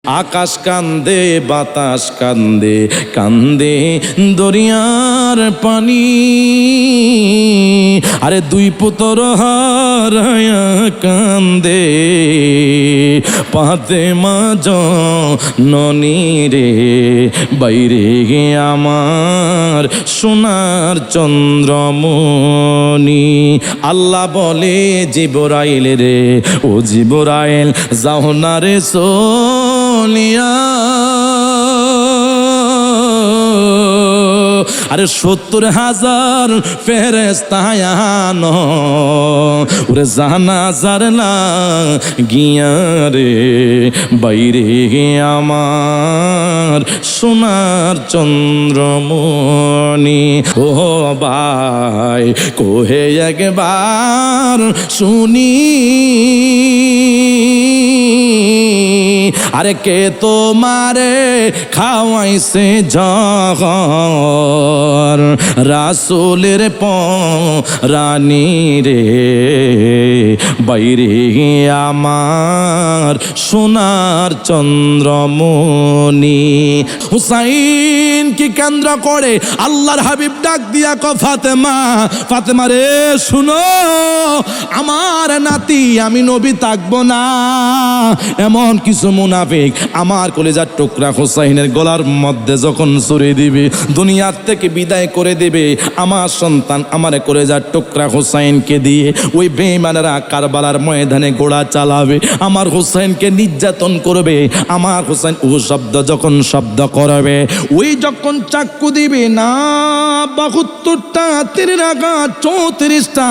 আকাশ কান্দে বাতাস কান্দে কান্দে দরিয়ার পানি, আরে দুই পুত্র হারায়া কান্দে ফাতেমা জননী রে, বাইরে আমার সোনার চন্দ্রমণি। আল্লাহ বলে জিবরাইল রে, ও জিবরাইল যাও না রে সোনিয়া, আরে 70,000 ফেরেশতা আনো ওরে জানাজার লাগিয়া রে, বাইরে আমার সোনার চন্দ্রমণি। ও ভাই কোহে একবার শুনি, আরে কে তোমারে খাওয়াইছে জহর, রাসূলের পরানি রে, বাইরে আমার সোনার চন্দ্রমণি। হুসাইন কি কেন্দ্র করে আল্লাহর হাবিব ডাক দিয়া ক ফাতেমা, ফাতেমা রে শুনো, আমার নাতি আমি নবী থাকবো না, এমন কিছু মুনাফিক আমার কলিজার টুকরা হুসাইনের গলার মধ্যে যখন ছুরি দিবে, দুনিয়ার থেকে বিদায় করে দেবে, আমার সন্তান আমার কলিজার টুকরা হুসাইনকে দিয়ে ওই বেঈমানেরা কারবালার ময়দানে ঘোড়া চালাবে, আমার হুসাইনকে নির্যাতন করবে। আমার হুসাইন ও শব্দ যখন শব্দ করবে, ওই যখন চাক্কু দিবে না 72টা তীরের আঘাত, 34টা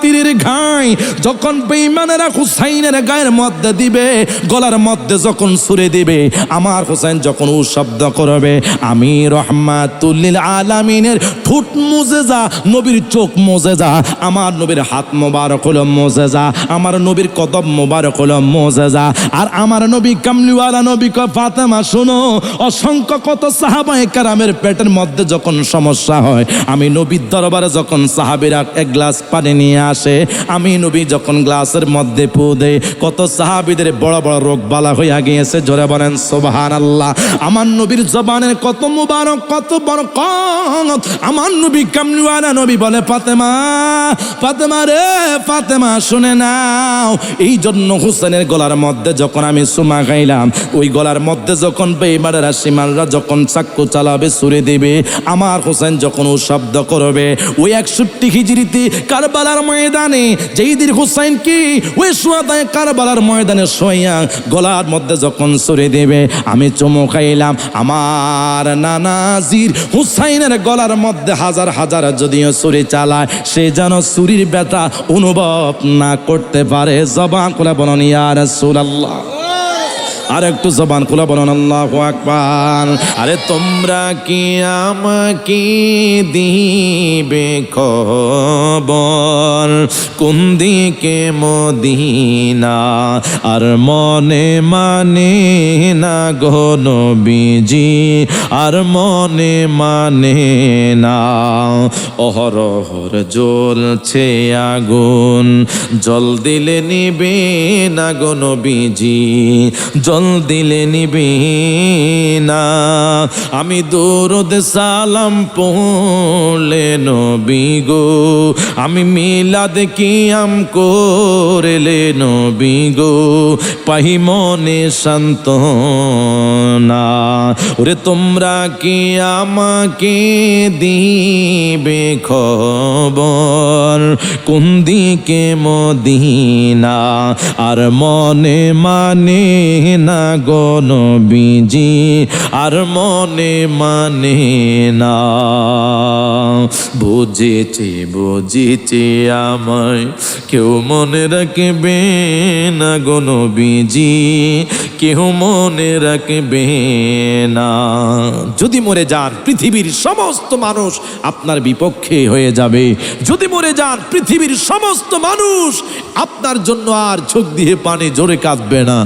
তীরের ঘাই যখন বেঈমানেরা হুসাইনের গায়ের মধ্যে দিবে, গলার মধ্যে যখন ছুঁড়ে দিবে, আমার হুসাইন যখন ও শব্দ করবে, আমি রহমাতুল লিল আলামিনের ঠোঁট মুজেজা, নবীর চোখ মুজেজা, আমার নবীর হাত মোবারক হলো মুজেজা, আমার নবীর কদম মোবারক হলো মুজেজা। আর আমার নবী কামলিওয়ালা নবী ক ফাতেমা শোনো, অসংখ্য কত সাহাবায়ে কেরামের পেটের মধ্যে যখন সমস্যা হয়, আমি নবীর দরবারে যখন সাহাবীরা এক গ্লাস পানি নিয়ে আসে, আমি নবী যখন গ্লাসের মধ্যে পু দেয়, কত সাহাবীদের বড় বড় রোগ বালা হইয়া গিয়েছে, জোরে বলেন সুবহানাল্লাহ। আমার নবীর জবানের কত মুবারক, কত বরকত। আমার নবী কামলিওয়ালা নবী বলে ফাতেমা, ফাতেমা রে ফাতেমা শুনে নাও, এই জন্য হুসেনের গলার মধ্যে যখন আমি সুমা খাইলাম, ওই গলার মধ্যে যখন বেঈমানেরা সীমানরা যখন চাক্কু চালাবে, ছুরি দেবে, আমার হুসেন যখন ও শব্দ করবে, ওই 61 হিজরিতে কারবালার ময়দানে যেই দিন হুসাইন কি ওই সুয়াদায় কারবালার ময়দানে শোয়া গলার মধ্যে যখন ছুরি দেবে, আমি চুমু খাইলাম, আমার নানাজির হুসাইনের গলার মধ্যে হাজার হাজার যদিও ছুরি চালায়, সে যেন ছুরির ব্যথা অনুভব না করতে পারে। জবান খুলে বলেন ইয়া রাসূলুল্লাহ, আর একটু জবান খুলে বলেন আল্লাহু আকবার। আরে তোমরা কি আমাকে দিবে খবর, কোন দিকে মদিনা, আর মনে মানে না গো নবীজি, আর মনে মানে না, অহরহর জ্বলছে আগুন, জল দিলে নিবে না গো নবীজি, জল দিলে নিবে না, আমি দরুদ সালাম পড়লে নবী গো, আমি মিলাদ কিয়াম করলে নবী গো, পাহি মনে সান্ত্বনা। ওরে তোমরা কি আমাকে দিবে খবর, কোন দিকে মদিনা, আর মনে মানে না গো নবীজি, আর মনে মানে না। বুঝেছি বুঝেছি আমায় কেউ মনে রাখবে না গো নবীজি, কেউ মনে রাখবে না। যদি মরে যান পৃথিবীর সমস্ত মানুষ আপনার বিপক্ষে হয়ে যাবে, যদি মরে যান পৃথিবীর সমস্ত মানুষ আপনার জন্য আর চোখ দিয়ে পানি জোরে কাঁদবে না।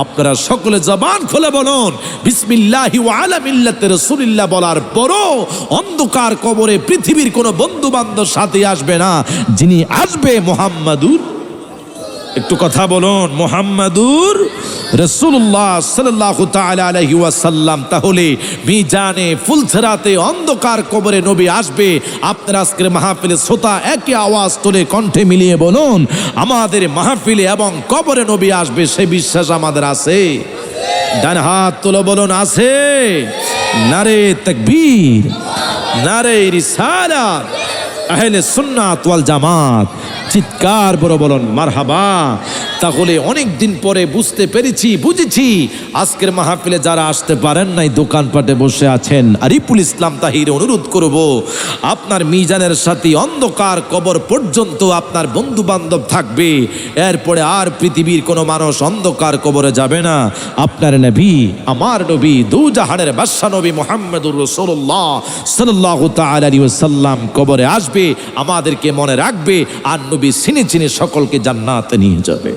আপনারা সকলে জবান খুলে বলুন বিসমিল্লাহি ওয়া আলা মিল্লাতি রাসূলিল্লাহ বলার পরও অন্ধকার কবরে পৃথিবীর কোনো বন্ধু বান্ধব সাথে আসবে না, যিনি আসবে মুহাম্মাদুর একটু কথা বলুন, মুহাম্মাদুর রাসূলুল্লাহ সাল্লাল্লাহু তাআলা আলাইহি ওয়াসাল্লাম। তাহলে মিজানে ফুলসেরাতে অন্ধকার কবরে নবী আসবে। আপনার আজকের মাহফিলে শ্রোতা একই আওয়াজ তুলে কণ্ঠে মিলিয়ে বলুন, আমাদের মাহফিলে এবং কবরে নবী আসবে, সে বিশ্বাস আমাদের আছে? ডান হাত তুলে বলুন, আছে? নারে তাকবীর, নারে রিসালাত, আহলে সুন্নাত ওয়াল জামাত, চিৎকার বড় বলুন মারহাবা। তাহলে অনেক দিন পরে বুঝতে পেরেছি, বুঝেছি, আজকের মাহফিলে যারা আসতে পারেন নাই, দোকানপাটে বসে আছেন, আরিফুল ইসলাম তাহির অনুরোধ করব, আপনার মিজানের সাথে অন্ধকার কবর পর্যন্ত আপনার বন্ধু বান্ধব থাকবে। এরপরে আর পৃথিবীর কোনো মানুষ অন্ধকার কবরে যাবে না। আপনার নবী, আমার নবী, দুজাহানের বাদশা নবী মুহাম্মদুর রাসূলুল্লাহ সাল্লাল্লাহু তাআলা আলাইহি ওয়াসাল্লাম কবরে আসবে, আমাদেরকে মনে রাখবে, আর নবী চিনে চিনে সকলকে জান্নাতে নিয়ে যাবে।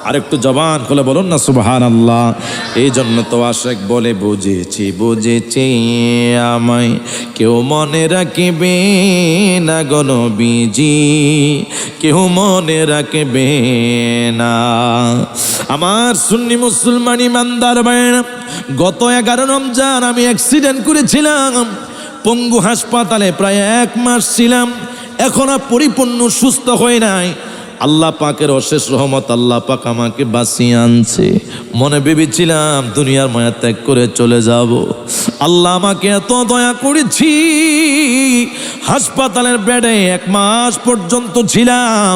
আরেকটু জবান খুলে বলুন না সুবহানাল্লাহ। এই জন্য তো আশেক বলে, বুঝেছি বুঝেছি আমায় কেউ মনে রাখবে না গো নবীজি, কেউ মনে রাখবে না। আমার সুন্নি মুসলমান ইমানদার ভাইরা, গত 11 রমজান আমি অ্যাক্সিডেন্ট করেছিলাম, পঙ্গু হাসপাতালে প্রায় 1 মাস ছিলাম, এখনো পরিপূর্ণ সুস্থ হয় নাই। আল্লাহ পাকের অশেষ রহমত, আল্লাহ পাক আমাকে বাঁচিয়ে আনছে। মনে ভেবেছিলাম দুনিয়ার মায়া ত্যাগ করে চলে যাব, আল্লাহ আমাকে এত দয়া করেছি। হাসপাতালের বেডে 1 মাস পর্যন্ত ছিলাম।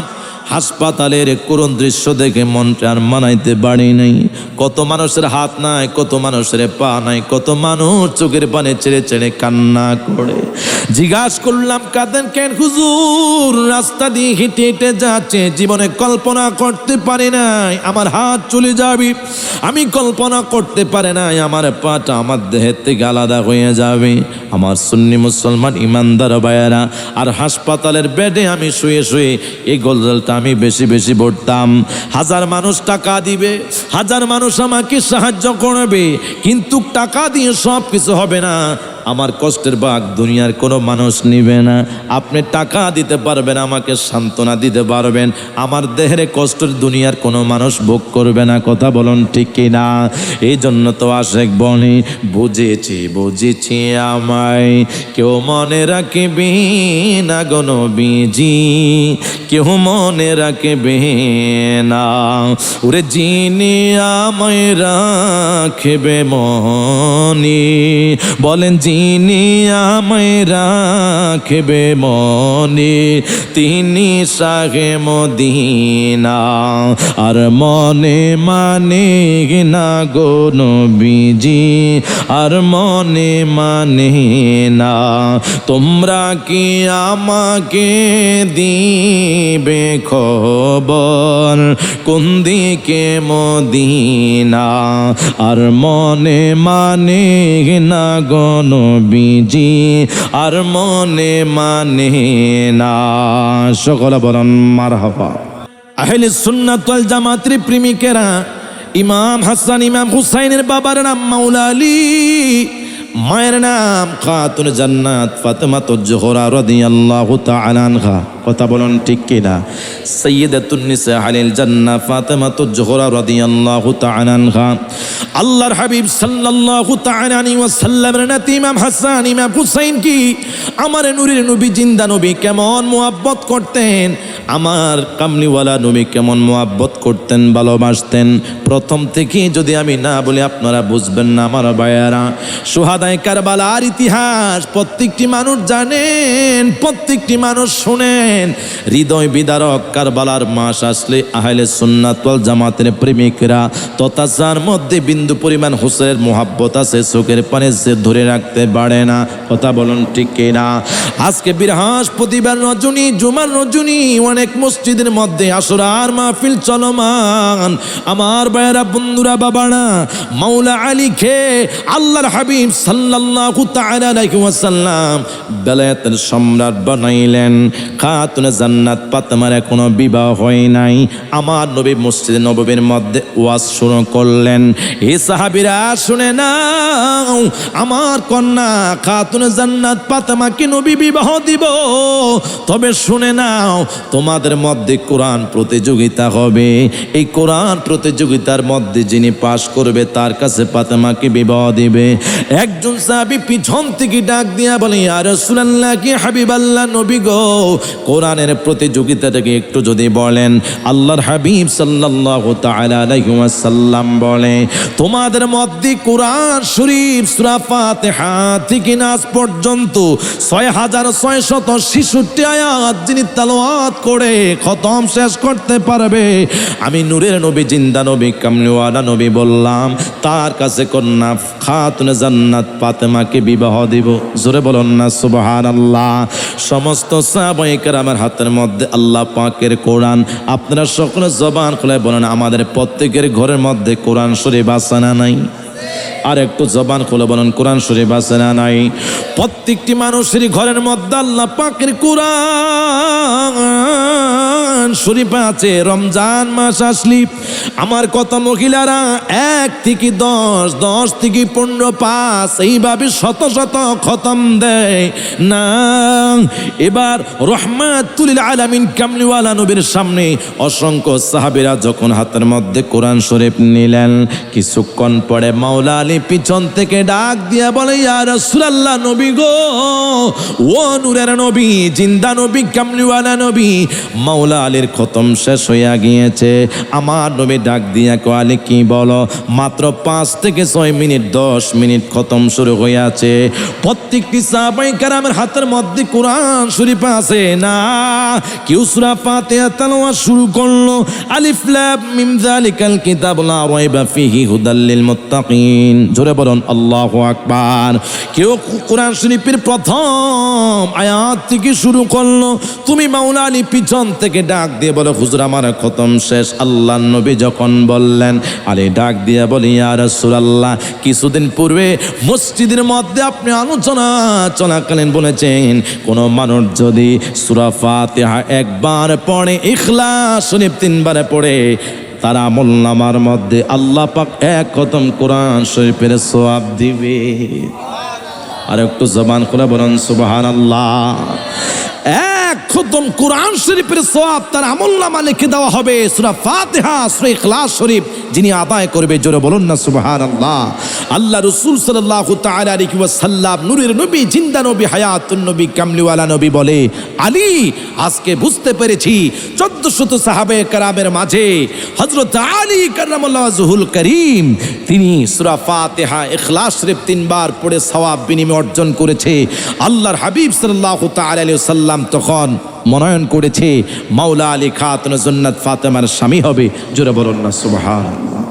হাসপাতালের করুণ দৃশ্য দেখে মনটা আর মানাইতে পারি নাই। কত মানুষের হাত নাই, কত মানুষের পা নাই, কত মানুষ চোখের পানে ছেড়ে ছেড়ে কান্না করে। জিজ্ঞাসা করলাম, কাঁদেন কেন হুজুর? রাস্তা দিয়ে হেঁটে হেঁটে যাচ্ছে, জীবনে কল্পনা করতে পারি নাই আমার হাত চলে যাবে, আমি কল্পনা করতে পারি নাই আমার পাটা আমার দেহের থেকে আলাদা হয়ে যাবে। আমার সুন্নি মুসলমান ইমানদার ভাইয়েরা, আর হাসপাতালের বেডে আমি শুয়ে শুয়ে এই গজলটা আমি বেশি বেশি পড়তাম। 1000 মানুষ টাকা দিবে, 1000 মানুষ আমাকে সাহায্য করবে, কিন্তু টাকা দিয়ে সব কিছু হবে না। আমার কষ্টের ভাগ দুনিয়ার কোনো মানুষ নিবে না। আপনি টাকা দিতে পারবেন, আমাকে সান্ত্বনা দিতে পারবেন, আমার দেহের কষ্টের দুনিয়ার কোনো মানুষ ভোগ করবে না। কথা বলুন ঠিক কিনা? এই জন্য তো আশেক বলে, বুঝেছি বুঝেছি আমায় কেউ মনে রাখবে না গো নবীজি, কেউ মনে রাখবে না। ওরে যিনি আমায় রাখবে মনে, বলেন যিনি আমায় রাখবে মনে, তিনি শাহে মদিনা। আর মনে মানে না গো নবীজি, আর মনে মানে না। তোমরা কি আমাকে দিবে খবর কোন দিকে মদিনা? আর মনে মানে না গো নবীজি, আর মনে মানে না। সকলে বলেন মারহাবা। আহলে সুন্নাত ওয়াল জামাতের প্রেমিকেরা, ইমাম হাসান ইমাম হুসাইনের বাবার নাম মাওলা আলী, মায়ের নাম খাতুন জান্নাত ফাতেমাতুজ জোহরা রাদিয়াল্লাহু তাআলা আনহা। কথা বলুন ঠিক কিনা? সাইয়্যিদাতুন নিসা আলিল জান্নাহ ফাতেমাতুজ জোহরা রাদিয়াল্লাহু তাআলা আনহা। আল্লাহর হাবিব সাল্লাল্লাহু তাআলা আলাইহি ওয়াসাল্লামের নাতি ইমাম হাসান ইমাম হুসাইন কি আমার নূরের নবী, জিন্দা নবী কেমন মুহাব্বত করতেন, আমার কামলিওয়ালা নবী কেমন মুহাব্বত করতেন, ভালোবাসতেন। প্রথম থেকে যদি আমি না বলি আপনারা বুঝবেন না আমার ভাইয়ারা। শুহাদায়ে কারবালার ইতিহাস প্রত্যেকটি মানুষ জানেন, প্রত্যেকটি মানুষ শুনেন। হৃদয় বিদারক কারবালার মাস আসলে আহলে সুন্নাত ওয়াল জামাতের প্রেমিকরা তথা যার মধ্যে বিন্দু পরিমাণ হুসেনের মুহাব্বত আছে, চোখের পানি সে ধরে রাখতে পারে না। কথা বলুন ঠিক কিনা? আজকে বৃহস্পতিবার রজনী, জুমার রজনী, অনেক মসজিদের মধ্যে আসরার মাহফিল চলমান। আমার ভাইয়েরা, বন্ধুরা, বাবারা, মাওলা আলীকে আল্লাহর হাবিব সাল্লাল্লাহু তাআলা আলাইহি ওয়াসাল্লাম বেলায়েতের সম্রাট বানাইলেন। খাতুনে জান্নাত ফাতেমার এখনো বিবাহ হয় নাই। আমার নবী মসজিদে নববীর মধ্যে ওয়াজ শুরু করলেন, হে সাহাবীরা শুনে নাও, আমার কন্যা খাতুনে জান্নাত ফাতেমাকে নবী বিবাহ দিব। তবে শুনে নাও, তোমাদের মধ্যে কোরআন প্রতিযোগিতা হবে। এই কোরআন প্রতিযোগিতার মধ্যে যিনি পাশ করবে তার কাছে ফাতেমাকে বিবাহ দিবে। একজন সাহাবী পিছন থেকে ডাক দিয়া বলে, ইয়া রাসূলুল্লাহ, কি হাবিবাল্লাহ নবী গো, কোরআনের প্রতিযোগিতাটাকে একটু যদি বলেন। আল্লাহর হাবিব সাল্লাল্লাহু তাআলা আলাইহি ওয়াসাল্লাম বলে, তোমাদের মধ্যে কোরআন শরীফ সূরা ফাতিহা থেকে নাস পর্যন্ত 6666 আয়াত যিনি তেলাওয়াত করে খতম শেষ করতে পারবে, আমি নূরের নবী, জিন্দা নবী, কামলিওয়ালা নবী বললাম, তার কাছে কন্যা খাতুনে জান্নাত ফাতেমাকে বিবাহ দিব। জোরে বলুন না সুবহানাল্লাহ। সমস্ত সাহাবায়ে কেরামের হাতের মধ্যে আল্লাহ পাকের কোরআন। আপনারা সকলে জবান খুলে বলেন, আমাদের প্রত্যেকের ঘরের মধ্যে কোরআন শরীফ আছে না নাই? আর একটু জবান খুলে বলেন, কোরআন শরীফ আছে না নাই? প্রত্যেকটি মানুষের ঘরের মধ্যে আল্লাহ পাকের কোরআন শরীফ আছে। রমজান মাস আসলি আমার কত মহিলারা 1 থেকে 10, 10 থেকে 15, 5 এইভাবে শত শত খতম দেয় না। এবার রহমাতুল আলামিন কামলিওয়ালা নবীর সামনে অসংখ্য সাহাবীরা যখন হাতের মধ্যে কোরআন শরীফ নিলেন, কিছুক্ষণ পরে মাওলা আলী পিছন থেকে ডাক দিয়া বলে, ইয়া রাসূলুল্লাহ নবী গো, ও নূরের নবী, জিন্দা নবী, কামলিওয়ালা নবী, মাওলা আলীর খতম শেষ হইয়া গিয়েছে। আমার নবী ডাক দিয়া কয়, আলী কি বলো? মাত্র 5 থেকে 6 মিনিট, 10 মিনিট খতম শুরু হইয়াছে। প্রত্যেকটি সাহাবায়ে কেরামের হাতের মধ্যে কোরআন শরীফ আছে না। কেউ সূরা ফাতিহা তেলাওয়াত শুরু করলো, আলিফ লাম মিম যালিকাল কিতাবু লা রাইবা ফীহি হুদাল লিল মুত্তাকিন। জোরে বলুন আল্লাহু আকবার। কেউ কোরআন শরীফের প্রথম আয়াত থেকে শুরু করলো। তুমি মাওলা আলী পিছন থেকে ডাক দিয়ে বলো, হুজুর আমার খতম শেষ। আল্লাহর নবী যখন বললেন, আলী ডাক দিয়ে বলি, ইয়া রাসূলুল্লাহ, কিছুদিন পূর্বে মসজিদের মধ্যে আপনি আলোচনা চলাকালীন বলেছেন, কোন মানুষ যদি সূরা ফাতিহা একবার পড়ে, ইখলাস শরীফ 3 বার পড়ে, তার আমলনামার মধ্যে আল্লাহ পাক 1 খতম কোরআন শরীফের সওয়াব দিবে। আর একটু জবান খুলে বলেন সুবহানাল্লাহ। 1 খতম কোরআন শরীফের সওয়াব তার আমলনামা লিখে দেওয়া হবে। সূরা ফাতিহা, সূরা ইখলাস শরীফ যিনি আদায় করবে, জোরে বলুন না সুবহানাল্লাহ। আল্লাহ রাসূল সাল্লাল্লাহু তাআলা আলাইহি ওয়াসাল্লাম, নূরের নবী, জিন্দা নবী, হায়াতুন নবী, কামলিওয়ালা নবী বলে, আলী আজকে বুঝতে পেরেছি 1400 সাহাবায়ে কেরামের মাঝে হযরত আলী কাররামাল্লাহু ওয়াজহুল কারীম তিনি সূরা ফাতিহা, ইখলাস শরীফ 3 বার পড়ে সওয়াব বিনিময় অর্জন করেছে। আল্লাহর হাবিব সাল্লাল্লাহু তাআলা আলাইহি ওয়াসাল্লাম তখন মনোনয়ন করেছে মাওলা আলী খাতুনে জান্নাত ফাতেমার স্বামী হবে। জোরে বলুন না সুবহানাল্লাহ।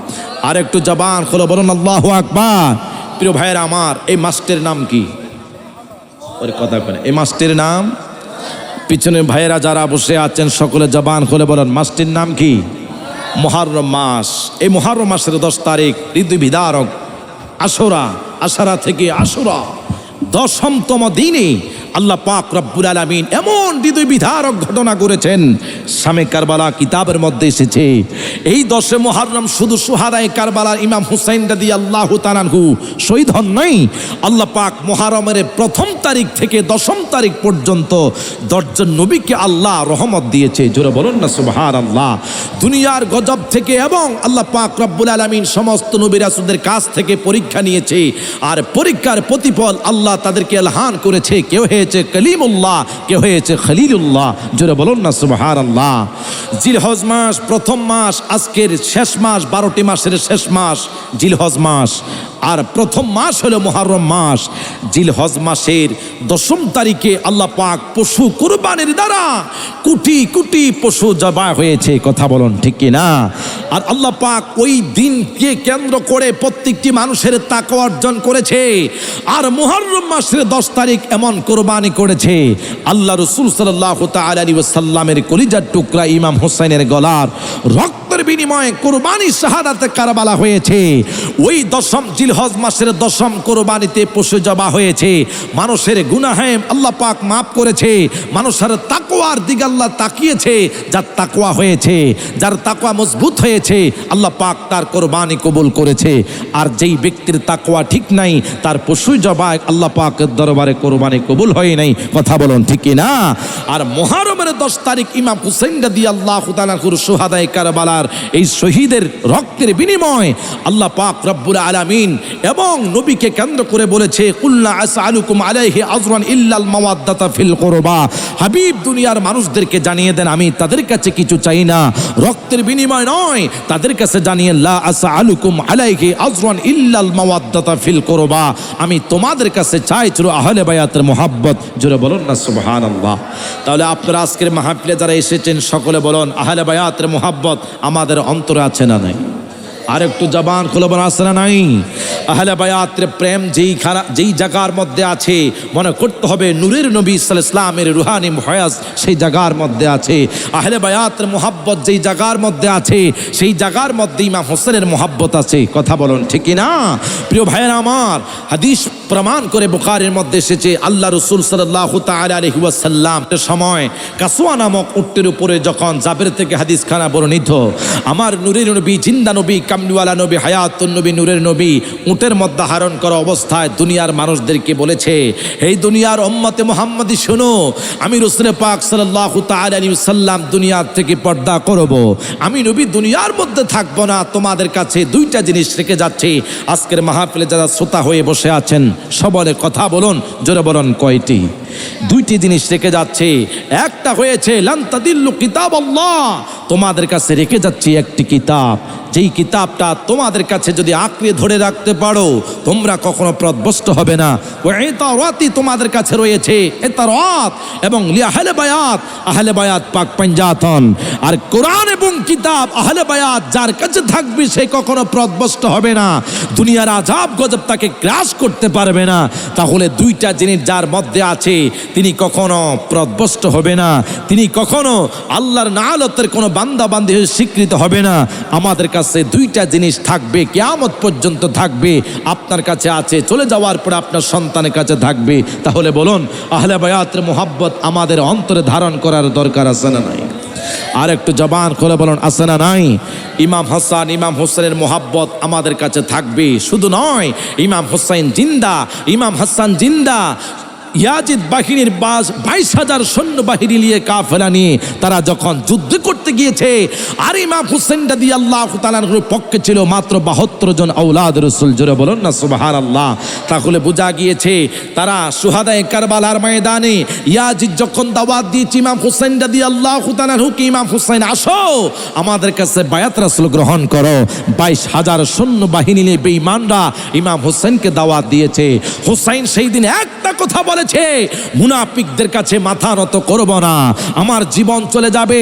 আর একটু জবান খুলে বলুন আল্লাহু আকবার। প্রিয় ভাইয়েরা আমার, এই মাসটির নাম কি? ওর কথা বলেন, এই মাসটির নাম, পিছনে ভাইয়েরা যারা বসে আছেন সকলে জবান খুলে বলেন, মাসটির নাম কি? মুহররম মাস। এই মুহররম মাসের 10 তারিখ ঋতু বিদারক আশুরা, আশারা থেকে আশুরা 10তম দিনে আল্লাহ পাক রব্বুল আলামিন এমন হৃদয় বিধারক ঘটনা করেছেন, শামে কারবালা কিতাবের মধ্যে এসেছে। এই 10 মুহররম শুধু শুহাদায়ে কারবালার ইমাম হুসাইন রাদিয়াল্লাহু তাআলা আনহু শহীদ হন নাই। আল্লাহ পাক মুহররমের 1ম তারিখ থেকে 10ম তারিখ পর্যন্ত 10 জন নবীকে আল্লাহ রহমত দিয়েছে। জোরে বলুন না সুবহানাল্লাহ। দুনিয়ার গজব থেকে এবং আল্লাহ পাক রব্বুল আলামিন সমস্ত নবী রাসূলদের কাছ থেকে পরীক্ষা নিয়েছে, আর পরীক্ষার প্রতিফল আল্লাহ তাদেরকে এলহান করেছে। কেউ হয়েছে কলিমুল্লাহ, কেউ হয়েছে খলিলুল্লাহ। জোরে বলুন না সুবহানাল্লাহ। জিলহজ মাস 1ম মাস, আজকের শেষ মাস, 12টি মাসের শেষ মাস জিলহজ মাস। আর 1ম মাস হলো মুহররম মাস। জিলহজ মাসের 10ম তারিখে আল্লাহ পাক পশু কুরবানির দ্বারা কোটি কোটি পশু জবাই হয়েছে। কথা বলুন ঠিক কি না? আর আল্লাহ পাক ওই দিনকে কেন্দ্র করে প্রত্যেকটি মানুষের তাকওয়া অর্জন করেছে। আর মুহররম মাসের 10 তারিখ এমন কোরবানি করেছে, আল্লাহ রাসূল সাল্লাল্লাহু তাআলা আলাইহি ওয়াসাল্লামের কলিজার টুকরা ইমাম হুসাইনের গলার রক্ত রক্তের বিনিময়ে কুরবানি শাহাদাতে কারবালা হয়েছে। ওই 10ম জিলহজ মাসের 10ম কুরবানিতে পশু জবা হয়েছে। মানুষের গুনাহে আল্লাহ পাক মাফ করেছে, মানুষের তাকওয়ার দিকে আল্লাহ তাকিয়েছে। যার তাকওয়া হয়েছে, যার তাকওয়া মজবুত হয়েছে, আল্লাহ পাক তার কুরবানি কবুল করেছে। আর যেই ব্যক্তির তাকওয়া ঠিক নাই, তার পশু জবা আল্লাহ পাকের দরবারে কুরবানি কবুল হয় নাই। কথা বলুন ঠিক কি না? আর মুহররমের 10 তারিখ ইমাম হুসাইন রাদিয়াল্লাহু তাআলা শুহাদায়ে কারবালার এই শহীদের রক্তের বিনিময় আল্লাহ পাক রব্বুল আলামিন এবং নবীকে কেন্দ্র করে বলেছে, কুল্লা আসআলুকুম আলাইহি আজরান ইল্লাল মাওয়াদ্দাতা ফিল কুরবা। হাবিব দুনিয়ার মানুষদেরকে জানিয়ে দেন, আমি তাদের কাছে কিছু চাই না, রক্তের বিনিময় নয়। তাদের কাছে জানিয়ে লা আসআলুকুম আলাইহি আজরান ইল্লাল মাওয়াদ্দাতা ফিল কুরবা, আমি তোমাদের কাছে চাই শুধু আহলে বায়াতের মুহাব্বত। জোরে বলুন না সুবহানাল্লাহ। তাহলে আপনারা আজকের মাহফিলে যারা এসেছেন সকলে বলুন, আহলে বায়াতের মুহাব্বত আমাদের অন্তরে আছে না নাই? আর একটু জবান খুলে বলা আছে না নাই? আহলে বায়াতের প্রেম যেই জায়গার মধ্যে আছে, মনে করতে হবে নূরের নবী সাল্লাল্লাহু আলাইহি ওয়াসাল্লামের রুহানি ফয়াজ সেই জায়গার মধ্যে আছে। আহলে বায়াতের মুহাব্বত যেই জায়গার মধ্যে আছে, সেই জায়গার মধ্যে ইমাম হোসেনের মুহাব্বত আছে। কথা বলুন ঠিক কি না? প্রিয় ভাইয়েরা আমার, হাদিস প্রমাণ করে বুখারীর মধ্যে এসেছে, আল্লাহ রাসূল সাল্লাল্লাহু তাআলা আলাইহি ওয়াসাল্লাম সময় কাসওয়া নামক উটের উপরে যখন জাবের থেকে হাদিস খানা বর্ণিত, আমার নূরের নবী, জিন্দা নবী, কামলিওয়ালা নবী, হায়াতুন নবী, নূরের নবী উটের মধ্যে ধারণ করা অবস্থায় দুনিয়ার মানুষদেরকে বলেছে, এই দুনিয়ার উম্মতে মুহাম্মাদি শোনো, আমি রাসূল পাক সাল্লাল্লাহু তাআলা আলাইহি ওয়াসাল্লাম দুনিয়ার থেকে পর্দা করব, আমি নবী দুনিয়ার মধ্যে থাকবো না, তোমাদের কাছে দুইটা জিনিস রেখে যাচ্ছি। আজকের মাহফিলে যারা শ্রোতা হয়ে বসে আছেন সবলে কথা বলুন, জোরে বলুন কয়টি? দুইটি জিনিস রেখে যাচ্ছে। একটা হয়েছে লান তাদিল্লু কিতাবাল্লাহ, তোমাদের কাছে রেখে যাচ্ছি একটি কিতাব, যেই কিতাবটা তোমাদের কাছে যদি আঁকড়ে ধরে রাখতে পারো তোমরা কখনো পথভ্রষ্ট হবে না। ওয়া ইতারাতি, তোমাদের কাছে রয়েছে ইতারাত এবং লিআহলে বায়াত, আহলে বায়াত পাক পাঞ্জাতন। আর কোরআন এবং কিতাব আহলে বায়াত যার কাছে থাকবে সে কখনো পথভ্রষ্ট হবে না, দুনিয়ার আযাব গজব তাকে গ্রাস করতে পারবে না। তাহলে দুইটা জিনিস যার মধ্যে আছে তিনি কখনো পথভ্রষ্ট হবে না, তিনি কখনো আল্লাহর নাআলতের কোনো বান্দা বান্দি হয়ে স্বীকৃত হবে না। আমাদের কাছে দুইটা জিনিস থাকবে, কিয়ামত পর্যন্ত থাকবে। আপনার কাছে আছে, চলে যাওয়ার পর আপনার সন্তানের কাছে থাকবে। তাহলে বলুন, আহলে বায়াতের মুহাব্বত আমাদের অন্তরে ধারণ করার দরকার আছে না নাই? আর একটু জবান খুলে বলুন, আছে না নাই? ইমাম হাসান, ইমাম হোসেনের মুহাব্বত আমাদের কাছে থাকবে। শুধু নয়, ইমাম হোসেন জিন্দা, ইমাম হাসান জিন্দা। ইয়াজিদ বাহিনীর 22,000 সৈন্যবাহিনী নিয়ে কাফেলা নিয়ে তারা যখন যুদ্ধ করতে গিয়েছে, আর ইমাম হুসাইন রাদিয়াল্লাহু তাআলার পক্ষে ছিল মাত্র 72 জন আওলাদ রাসূল। জোরে বলুন না সুবহানাল্লাহ। তাহলে বোঝা গিয়েছে তারা শুহাদায়ে কারবালার ময়দানে ইয়াজিদ যখন দাওয়াত দিয়েছে ইমাম হুসাইন রাদিয়াল্লাহু তাআলার হুকে, ইমাম হুসাইন আসো আমাদের কাছে বায়াত রাসূল গ্রহণ করো, 22,000 সৈন্যবাহিনী নিয়ে বেঈমানরা ইমাম হুসাইনকে দাওয়াত দিয়েছে। হুসাইন সেই দিন একটা কথা বলে, মুনাফিকদের কাছে মাথা নত করব না, আমার জীবন চলে যাবে,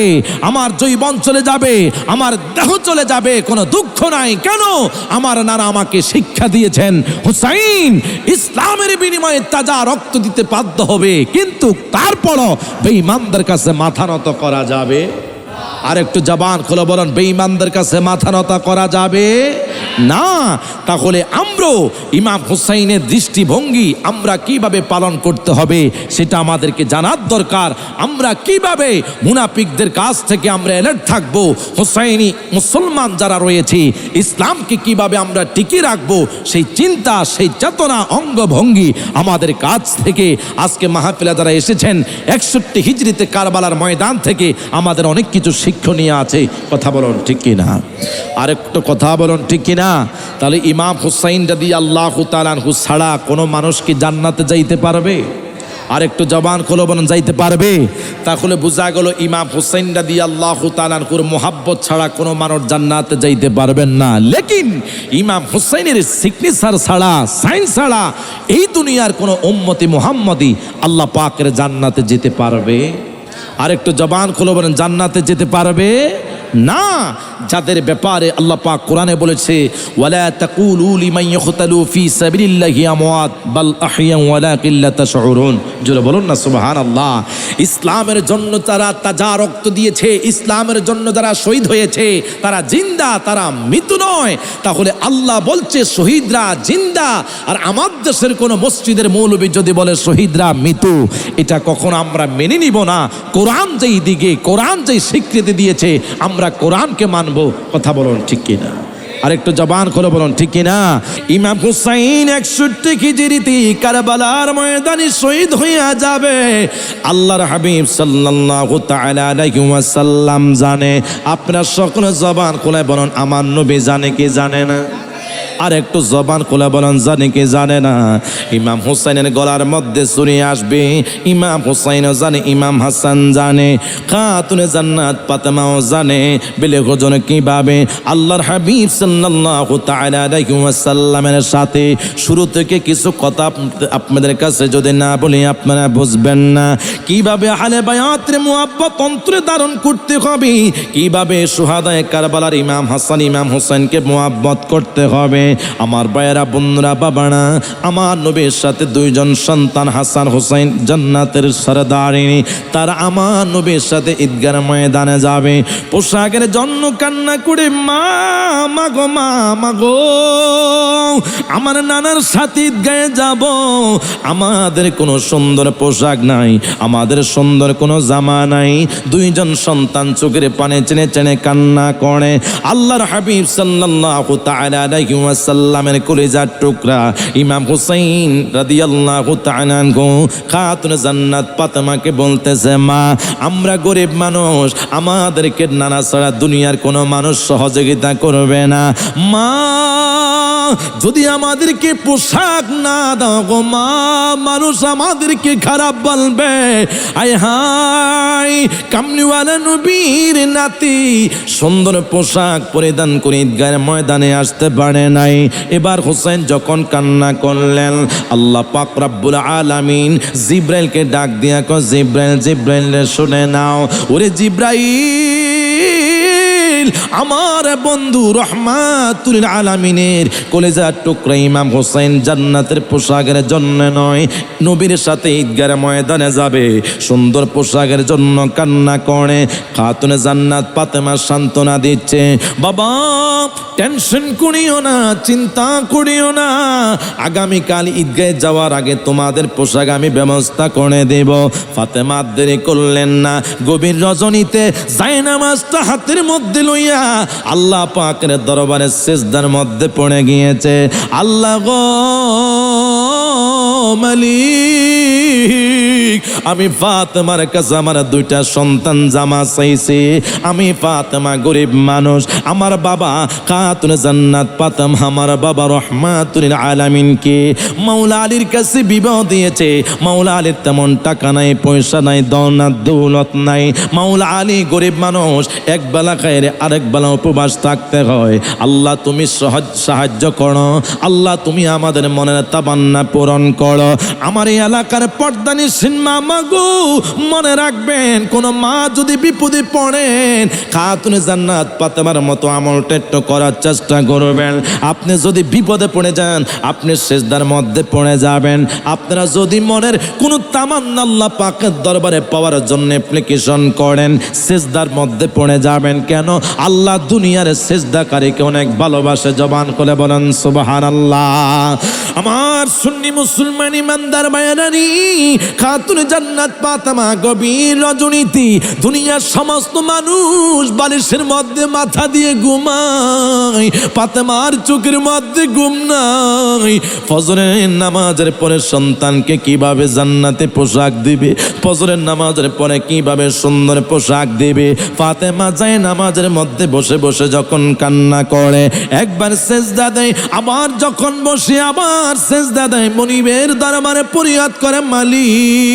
আমার যৌবন চলে যাবে, আমার দেহ চলে যাবে, কোনো দুঃখ নাই। কেন? আমার নানা আমাকে শিক্ষা দিয়েছেন, হুসাইন ইসলামের বিনিময়ে তাজা রক্ত দিতে বাধ্য হবে, কিন্তু তারপরও বেঈমানদের কাছে মাথা নত করা যাবে। আর একটু জবান খুলে বলেন, বেঈমানদের কাছে মাথা নত করা যাবে না। তাহলে আমরা ইমাম হুসাইনের দৃষ্টিভঙ্গি আমরা কিভাবে পালন করতে হবে সেটা আমাদেরকে জানার দরকার। আমরা কিভাবে মুনাফিকদের কাছ থেকে আমরা অ্যালার্ট থাকবো, হুসাইনি মুসলমান যারা রয়েছে ইসলামকে কিভাবে আমরা টিকিয়ে রাখবো সেই চিন্তা, সেই চেতনা, অঙ্গভঙ্গি আমাদের কাছ থেকে আজকে মাহফিলে যারা এসেছেন 61 হিজরিতে কারবালার ময়দান থেকে আমাদের অনেক কিছু শিক্ষণীয় আছে। কথা বলুন ঠিক কিনা? আর একটু কথা বলুন ঠিক কিনা? তাহলে ইমাম হুসাইন রাদিয়াল্লাহু তাআলা আনহু ছাড়া কোনো মানুষ কি জান্নাতে যাইতে পারবে? আর একটু জবান খুলে বলেন, যাইতে পারবে? তাহলে বোঝা গেল ইমাম হুসাইন রাদিয়াল্লাহু তাআলা আনহুর মুহাব্বত ছাড়া কোনো মানুষ জান্নাতে যাইতে পারবেন না। লেকিন ইমাম হুসাইনের সিগনেচার ছাড়া, সাইন ছাড়া এই দুনিয়ার কোনো উম্মতি মুহাম্মদি আল্লাহ পাকের জান্নাতে যেতে পারবে? আর একটু জবান খুলে বলেন, জান্নাতে যেতে পারবে না, যাদের ব্যাপারে আল্লাহ পাক কোরআনে বলেছে ওয়ালা তাকুলু লিমান ইয়াকতালু ফি সাবিলিল্লাহি আমওয়াত বাল আহইয়া ওয়ালাকিন লা তাশউরুন। জোরে বলুন না সুবহানাল্লাহ। ইসলামের জন্য যারা রক্ত দিয়েছে, ইসলামের জন্য যারা শহীদ হয়েছে, তারা জিন্দা, তারা মৃত্যু নয়। তাহলে আল্লাহ বলছে শহীদরা জিন্দা, আর আমার দেশের কোন মসজিদের মৌলবী যদি বলে শহীদরা মৃত্যু, এটা কখনো আমরা মেনে নিব না। কোরআন যেই দিকে, কোরআন যেই স্বীকৃতি দিয়েছে, আমরা কোরআনকে মানব। কথা বলুন ঠিক কিনা? আরেকটু জবান খুলে বলুন ঠিক কিনা? ইমাম হুসাইন 61 হিজরিতে কারবালার ময়দানে শহীদ হইয়া যাবে। আল্লাহর হাবিব সাল্লাল্লাহু তাআলা আলাইহি ওয়াসাল্লাম জানে। আপনারা সকলে জবান খুলে বলুন আমার নবী জানে কি জানে না? আর একটু জবান খুলে বলেন জানে কি জানে না? ইমাম হুসাইনের গলার মধ্যে ছুরি আসবে। ইমাম হুসাইনও জানে, ইমাম হাসান জানে, খাতুনে জান্নাত ফাতেমাও জানে। বেলে গজন কিভাবে আল্লাহর হাবিব সাল্লাল্লাহু তাআলা আলাইহি ওয়াসাল্লামের সাথে শুরু থেকে কিছু কথা আপনাদের কাছে যদি না বলি আপনারা বুঝবেন না। কিভাবে আহলে বায়াতের মুহাব্বত অন্তরে ধারণ করতে হবে, কিভাবে শুহাদায়ে কারবালার ইমাম হাসান ইমাম হুসাইনকে মুহাব্বত করতে হবে। আমার ভাইয়েরা, বন্ধুরা, বাবারা, আমার নবীর সাথে দুইজন সন্তান হাসান হুসাইন জান্নাতের সরদারিনী, তারা আমার নবীর সাথে ঈদগার ময়দানে যাবে। পোশাকের জন্য কান্না করে মা মাগো, মা মাগো, আমার নানার সাথে ঈদগাহে যাব, আমাদের কোনো সুন্দর পোশাক নাই, আমাদের সুন্দর কোনো জামা নাই। দুইজন সন্তান চোখের পানে চেনে চেনে কান্না করে। আল্লাহর হাবিব সাল্লাল্লাহু তাআলা আলাইহি ওয়াসাল্লামের কলিজার টুকরা ইমাম হুসাইন রাদিয়াল্লাহু তাআলা আনহু খাতুনে জান্নাত ফাতেমাকে বলতেছে, মা আমরা গরিব মানুষ, আমাদেরকে নানা ছাড়া দুনিয়ার কোনো মানুষ সহযোগিতা করবে না। মা যদি আমাদেরকে পোশাক না দাও গো মা, মানুষ আমাদেরকে খারাপ বলবে। আয় হাই, কামলিওয়ালা নবীর নাতি সুন্দর পোশাক পরিধান করে ঈদগাহের ময়দানে আসতে পারে নাই। এবার হুসাইন যখন কান্না করলেন, আল্লাহ পাক রব্বুল আলামিন জিব্রাইলকে ডাক দিয়া কো, জিব্রাইল, জিব্রাইল শুনে নাও। ওরে জিব্রাইল, আমার বন্ধু রহমাতুল আলামিনের কলেজার টুকরা ইমাম হুসাইন জান্নাতের পোশাকের জন্য নয়, নবীর সাথে ঈদগাহের ময়দানে যাবে, সুন্দর পোশাকের জন্য কান্না করে। খাতুনে জান্নাত ফাতেমা সান্ত্বনা দিচ্ছে, বাবা টেনশন করিও না, চিন্তা করিও না, আগামীকাল ঈদগাহে যাওয়ার আগে তোমাদের পোশাক আমি ব্যবস্থা করে দেব। ফাতেমা দেরি করলেন না, গভীর রজনীতে জায়নামাজটা হাতের মধ্যে লইয়া আল্লাহ পাকের দরবারে সিজদার মধ্যে পড়ে গিয়েছে। আল্লাহ গো মালিক, আমি ফাতেমার কাছে আমার দুইটা সন্তান জামা চাইছি। আমি ফাতেমা গরিব মানুষ, আমার বাবা খাতুনে জান্নাত ফাতেমা আমার বাবা রহমাতুল আলামিনকে মাওলা আলীর কাছে বিবাহ দিয়েছে। মাওলা আলীর তেমন টাকা নাই, পয়সা নাই, দৌলত নাই। মাওলা আলী গরিব মানুষ, এক বেলা খাইরে আরেক বেলা উপবাস থাকতে হয়। আল্লাহ তুমি সাহায্য করো, আল্লাহ তুমি আমাদের মনের তামান্না পূরণ করো। আমার এই এলাকার পর্দানিসীন মা মাগো, মনে রাখবেন, কোন মা যদি বিপদে পড়েন, খাতুনে জান্নাত ফাতেমার মতো আমলটা একটু করার চেষ্টা করবেন। আপনি যদি বিপদে পড়ে যান, আপনি সিজদার মধ্যে পড়ে যাবেন। আপনারা যদি মনের কোনো তামান্না আল্লাহ পাকের দরবারে পাওয়ার জন্য অ্যাপ্লিকেশন করেন, সিজদার মধ্যে পড়ে যাবেন। কেন? আল্লাহ দুনিয়ার সিজদাকারীকে অনেক ভালোবাসে। জবান করে বলেন সুবহানাল্লাহ। আমার সুন্নি মুসলমান ইমানদার বায়ানানি, খাতুনে জান্নাত ফাতেমা গভীর রজনীতি দুনিয়ার সমস্ত মানুষ বালিশের মধ্যে মাথা দিয়ে ঘুমায়, ফাতেমার চোখের মধ্যে ঘুম নাই। ফজরের নামাজের পরে সন্তানকে কিভাবে জান্নাতে পোশাক দিবে, ফজরের নামাজের পরে কিভাবে সুন্দর পোশাক দিবে। ফাতেমা যায় নামাজের মধ্যে বসে বসে যখন কান্না করে, একবার সেজদা দেয়, আবার যখন বসে আবার সেজদা দেয়, মনিবের দরবারে ফরিয়াদ করে, মালিক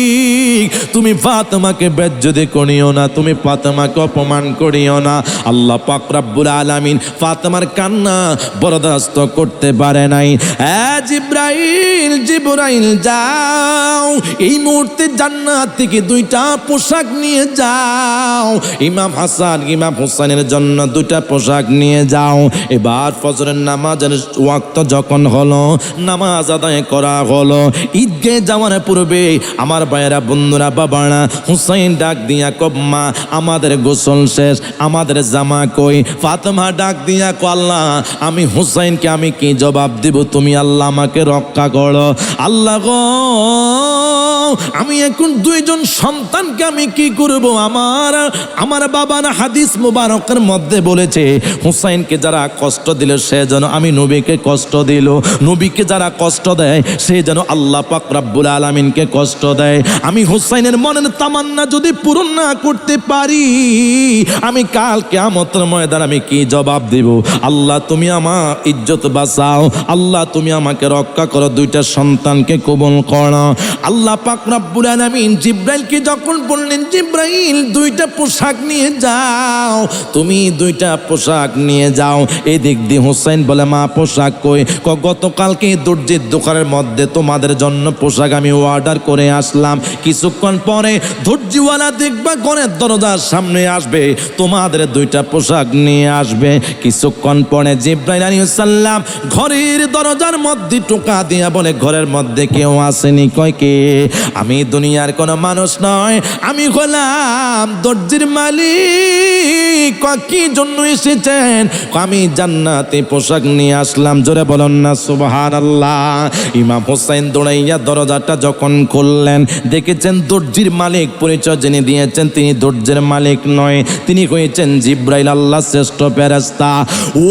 মালিক তুমি ফাতেমাকে বেজ্জতি করিও না, তুমি ফাতেমাকে অপমান করিও না। আল্লাহ পাক রব্বুল আলামিন ফাতেমার কান্না বরদাস্ত করতে পারে নাই। জিবরাইল যাও, এই মুহূর্তে জান্নাত থেকে দুইটা পোশাক নিয়ে যাও, ইমাম হাসান ইমাম হুসাইনের জন্য দুইটা পোশাক নিয়ে যাও। এবার ফজরের নামাজের ওয়াক্ত যখন হলো, নামাজ আদায় করা হলো, ঈদগাহে যাওয়ার পূর্বে আমার ভাইয়েরা বন্ধুরা বাবারা হুসাইন ডাক দিয়া কম্মা আমাদের গোসল শেষ, আমাদের জামা কই? ফাতেমা ডাক দিয়া কো আল্লাহ আমি হুসাইনকে আমি কি জবাব দিব? তুমি আল্লাহ আমাকে রক্ষা করো। আল্লাহ গো আমি এখন দুইজন সন্তানকে আমি কি করব? আমার বাবার হাদিস মুবারকের মধ্যে বলেছে হুসাইনকে যারা কষ্ট দিল সে যেন আমি নবীকে কষ্ট দিল, নবীকে যারা কষ্ট দেয় সে যেন আল্লাহ পাক রব্বুল আলামিনকে কষ্ট দেয়। আমি হুসাইনের মনের তামান্না যদি পূরণ না করতে পারি, আমি কাল কিয়ামতের ময়দানে আমি কি জবাব দিব? আল্লাহ তুমি আমার ইজ্জত বাঁচাও, আল্লাহ তুমি আমাকে রক্ষা করো, দুইটা সন্তানকে কবুল করো। আল্লাহ পাক রব্বুল আলামিন জিবরাইলকে যখন বললেন জিবরাইল দুইটা পোশাক নিয়ে যাও, তুমি দুইটা পোশাক নিয়ে যাও। এদিক দিয়ে হুসাইন বলে মা পোশাক কই? গতকালকে দর্জির দোকানের মধ্যে তোমাদের জন্য পোশাক আমি অর্ডার করে আসলাম, কিছুক্ষণ পরে দর্জিওয়ালা দেখবা ঘরের দরজার সামনে আসবে, তোমাদের দুইটা পোশাক নিয়ে আসবে। কিছুক্ষণ পরে জিবরাইল আলাইহিস সালাম ঘরের দরজার মধ্যে টোকা দিয়া বলে ঘরের মধ্যে কেউ আসেনি? কয় কে? আমি দুনিয়ার কোনো মানুষ নয়, আমি হলাম দর্জির মালিক। কি জন্য এসেছেন? আমি জান্নাতে পোশাক নিয়ে আসলাম। জোরে বলুন না সুবহানাল্লাহ। ইমাম হুসাইন দৌড়াইয়া দরজাটা যখন খুললেন দেখেছেন দর্জির মালিক পরিচয় যিনি দিয়েছেন তিনি দর্জির মালিক নয়, তিনি হয়েছেন জিবরাইল, আল্লাহ শ্রেষ্ঠ ফেরেশতা।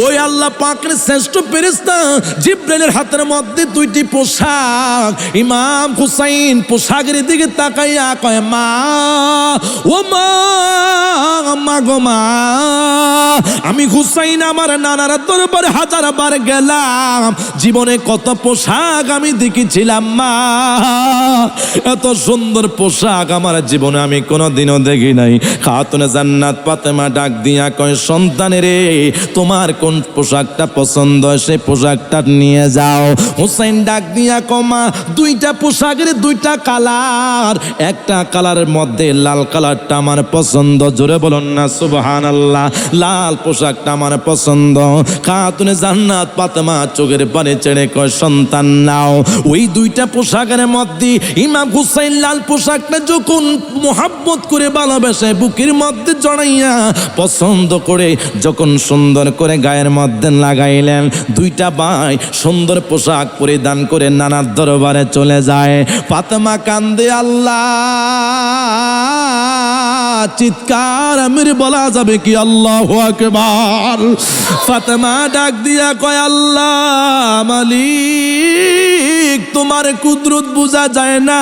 ওই আল্লাহ পাকের শ্রেষ্ঠ ফেরেশতা জিবরাইলের হাতের মধ্যে দুইটি পোশাক। ইমাম হুসাইন পোশাকের দিকে তাকাইয়া কয় মা, ও মা, মা গো মা, আমি হুসাইন আমার নানার দরবারে হাজারবার গেলাম, জীবনে কত পোশাক আমি দেখেছিলাম মা, এত সুন্দর পোশাক আমার জীবনে আমি কোনোদিনও দেখি নাই। খাতুনে জান্নাত ফাতেমা ডাক দিয়া কয় সন্তানের রে তোমার কোন পোশাকটা পছন্দ সেই পোশাকটা নিয়ে যাও। হুসাইন ডাক দিয়া কমা দুইটা পোশাকের দুইটা কালার, একটা কালারের মধ্যে লাল কালারটা আমার পছন্দ। জোরে বলুন না সুবহানাল্লাহ। লাল পোশাকটা আমার পছন্দ। খাতুনে জান্নাত ফাতেমা চোখের পানি ছেড়ে কয় সন্তান নাও। ওই দুইটা পোশাকের মধ্যে ইমাম হুসাইন লাল পোশাকটা যখন মোহাব্বত করে ভালোবেসে বুকের মধ্যে জড়াইয়া পছন্দ করে যখন সুন্দর করে গায়ের মধ্যে লাগাইলেন, দুইটা ভাই সুন্দর পোশাক পরিধান করে নানার দরবারে চলে যায়। ফাতেমা কান্দে আল্লাহ, চিৎকার আমির বলা যাবে কি? আল্লাহু আকবার। ফাতেমা ডাক দিয়া কয় আল্লাহ মালিক তোমার কুদরত বোঝা যায় না,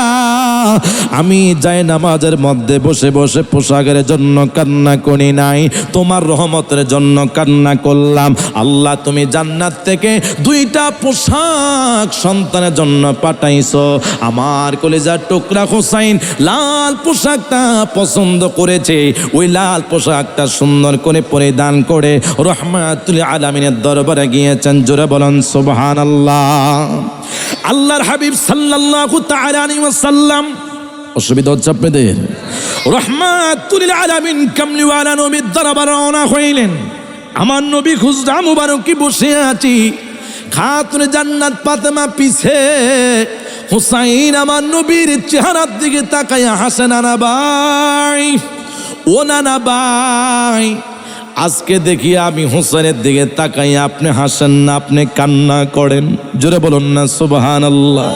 আমি যাই নামাজের মধ্যে বসে বসে পোশাকের জন্য কান্না করি নাই, তোমার রহমতের জন্য কান্না করলাম। আল্লাহ তুমি জান্নাত থেকে দুইটা পোশাক সন্তানের জন্য পাঠাইছো। আমার কলিজার টুকরা হুসাইন লাল পোশাকটা পছন্দ করেছে, ওই লাল পোশাকটা সুন্দর করে পরিধান করে রহমাতুল আলামিনের দরবারে গিয়েছেন। জোরে বলেন সুবহানাল্লাহ। আল্লাহর হাবিব সাল্লাল্লাহু তাআলা আলাইহি ওয়াসাল্লাম, অসুবিধা হচ্ছে আপনাদের? রহমাতুল আলামিন কামলিওয়ালা নবীর দরবারে রওনা হইলেন। আমার নবী খুজরা মুবারকি বসে আছি, খাতুনে জান্নাত ফাতেমা পিছে, হুসাইন আমার নবীর চেহারার দিকে তাকায়া হাসে, নানা ভাই, ও নানা ভাই, আজকে দেখি আমি হুসাইনের দিকে তাকাই আপনি হাসেন না, আপনি কান্না করেন। জোরে বলুন না সুবহানাল্লাহ।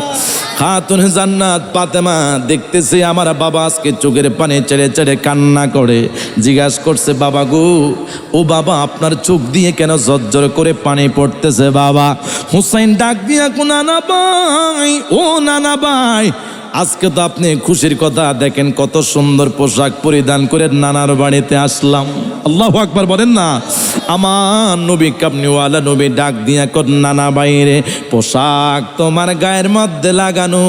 খাতুনে জান্নাত ফাতেমা দেখতেছে আমার বাবা আজকে চোখের পানি ছেড়ে ছেড়ে কান্না করে। জিজ্ঞাসা করছে বাবা গো, ও বাবা আপনার চোখ দিয়ে কেন ঝরঝর করে পানি পড়তেছে বাবা? হুসাইন ডাক দিয়া কো নানা ভাই, ও নানা ভাই, আজকে তো আপনি খুশির কথা, দেখেন কত সুন্দর পোশাক পরিধান করে নানার বাড়িতে আসলাম। আল্লাহু আকবার বলেন না। আমার নবী কামনিওয়ালা নবী ডাক দিয়া কর, নানা বাইরে পোশাক তোমার গায়ের মধ্যে লাগানো,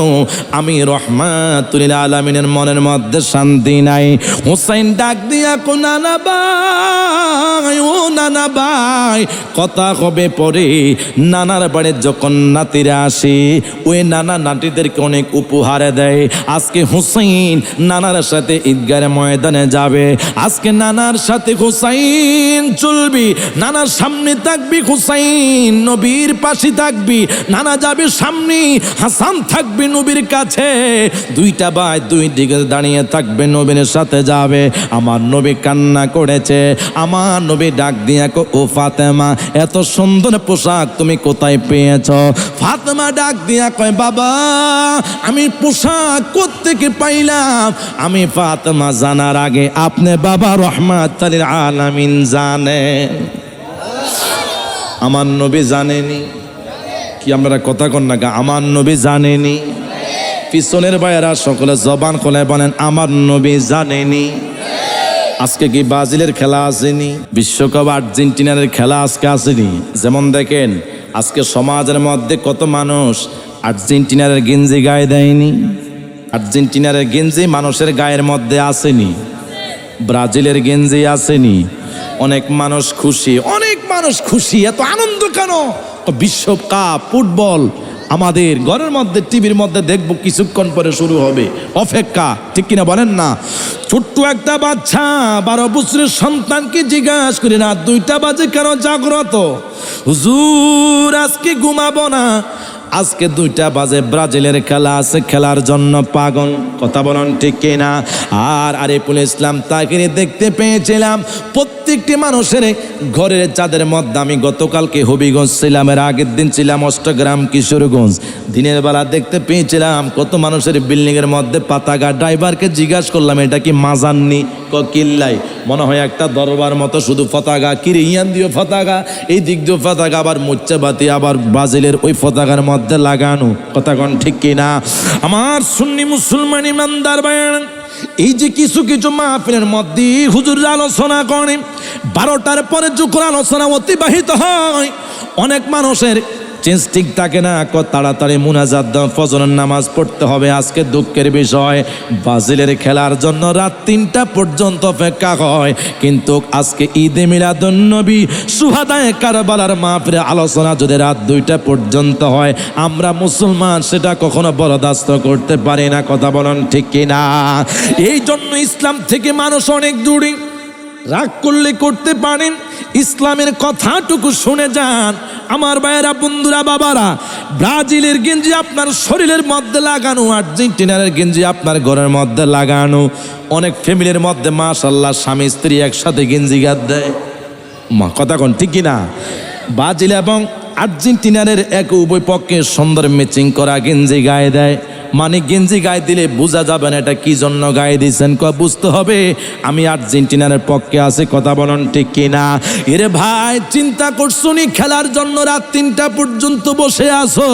আমি রহমাতুল আলামিনের মনের মধ্যে শান্তি নাই। হুসাইন ডাক দিয়া কো, নানা ভাই ও নানা ভাই, কথা হবে পরে। নানার বাড়ি যখন নাতিরা আসে, ওই নানা নাতিদেরকে অনেক উপহার দেয়। আজকে হুসাইন নানার সাথে ঈদগাহের ময়দানে যাবে। আজকে নানার সাথে হুসাইন চলবি, নানার সামনে থাকবি হুসাইন, নবীর পাশে থাকবি। নানা যাবে সামনে, হাসান থাকবে নবীর কাছে। দুইটা ভাই দুই দিকে দাঁড়িয়ে থাকবে, নবীর সাথে যাবে। আমার নবী কান্না করেছে। আমার নবী ডাক দিয়া কো, ও ফাতেমা, এত সুন্দর পোশাক তুমি কোথায় পেয়েছ? ফাতেমা ডাক দিয়া কয়, বাবা আমি পোশাক কোত্থেকে পাইলাম? আমি ফাতেমা জানার আগে আপনি বাবা রহমাতুল আলামিন জানেন। আমার নবী জানেনি কি? আমরা কথা কন না, আমার নবী জানেনি? পিছনের ভাইয়েরা সকলে জবান খুলে বলেন, আমার নবী জানেনি? আজকে কি ব্রাজিলের খেলা আসেনি? বিশ্বকাপ আর্জেন্টিনার খেলা আজকে আসেনি? যেমন দেখেন আজকে সমাজের মধ্যে কত মানুষ আর্জেন্টিনার গেঞ্জি গায়ে দেয়নি। আর্জেন্টিনার গেঞ্জি মানুষের গায়ের মধ্যে আসেনি, ব্রাজিলের গেঞ্জি আসেনি। অনেক মানুষ খুশি, অনেক মানুষ খুশি। এত আনন্দ কেন? বিশ্বকাপ ফুটবল আমাদের ঘরের মধ্যে টিভির মধ্যে দেখবো, কিছুক্ষণ পরে শুরু হবে, অপেক্ষা। ঠিক কিনা বলেন না? ছোট্ট একটা বাচ্চা 12 বছরের সন্তানকে জিজ্ঞাসা করি, রাত 2টা বাজে কেন জাগ্রত? হুজুর আজকে ঘুমাবো না, আজকে 2টা বাজে ব্রাজিলের খেলা আছে, খেলার জন্য পাগল। কথা বলেন ঠিক কিনা? আর আরিফুল ইসলাম তাকে দেখতে পেয়েছিলাম প্রত্যেকটি মানুষের ঘরের চাঁদের মধ্যে। আমি গতকালকে হবিগঞ্জ ছিলাম, এর আগের দিন ছিলাম অষ্টগ্রাম কিশোরগঞ্জ। দিনের বেলা দেখতে পেয়েছিলাম কত মানুষের বিল্ডিং এর মধ্যে পতাকা। ড্রাইভারকে জিজ্ঞাসা করলাম, এটা কি মাজাননি? কিল্লাই, মনে হয় একটা দরবার মতো, শুধু পতাকা। কিরে ইয়ান দিও পতাকা, এই দিক দিয়েও পতাকা, আবার মোচ্চাবাতি, আবার ব্রাজিলের ওই পতাকার মধ্যে লাগানো। কথা কোন ঠিক কিনা? আমার সুন্নি মুসলমান ইমানদার ভাইয়েরা, এই যে কিছু কিছু মাহফিলের মধ্যে হুজুর আলোচনা করে, 12টার পরে যখন আলোচনা অতিবাহিত হয়, অনেক মানুষের চেঞ্জ ঠিক থাকে না। তাড়াতাড়ি মুনাজাত দাও, ফজরের নামাজ পড়তে হবে। আজকে দুঃখের বিষয়, ব্রাজিলের খেলার জন্য রাত 3টা পর্যন্ত অপেক্ষা হয়। কিন্তু আজকে ঈদে মিলাদুন নবী, শুহাদায়ে কারবালার মাহফিলে আলোচনা যদি রাত 2টা পর্যন্ত হয়, আমরা মুসলমান সেটা কখনো বরদাস্ত করতে পারি না। কথা বলেন ঠিক কিনা? এই জন্য ইসলাম থেকে মানুষ অনেক দূরে। রাগ করলে করতে পারেন, ইসলামের কথাটুকু শুনে যান। আমার ভাইয়েরা, বন্ধুরা, বাবারা, ব্রাজিলের গেঞ্জি আপনার শরীরের মধ্যে লাগানো, আর্জেন্টিনার গেঞ্জি আপনার ঘরের মধ্যে লাগানো। অনেক ফ্যামিলির মধ্যে মাশাআল্লাহ স্বামী স্ত্রী একসাথে গেঞ্জি গাদ দেয়। কথা কোন ঠিক কিনা? ব্রাজিল এবং আর্জেন্টিনার এক উভয় পক্ষে সুন্দর ম্যাচিং করা গেঞ্জি গায়ে দেয়। মানে গেঞ্জি গায়ে দিলে বোঝা যাবে না এটা কি জন্য গায়ে দিয়েছেন। বুঝতে হবে আমি আর্জেন্টিনার পক্ষে আছি। কথা বলেন ঠিক কিনা? এরে ভাই, চিন্তা করছো নি খেলার জন্য রাত 3টা পর্যন্ত বসে আছো?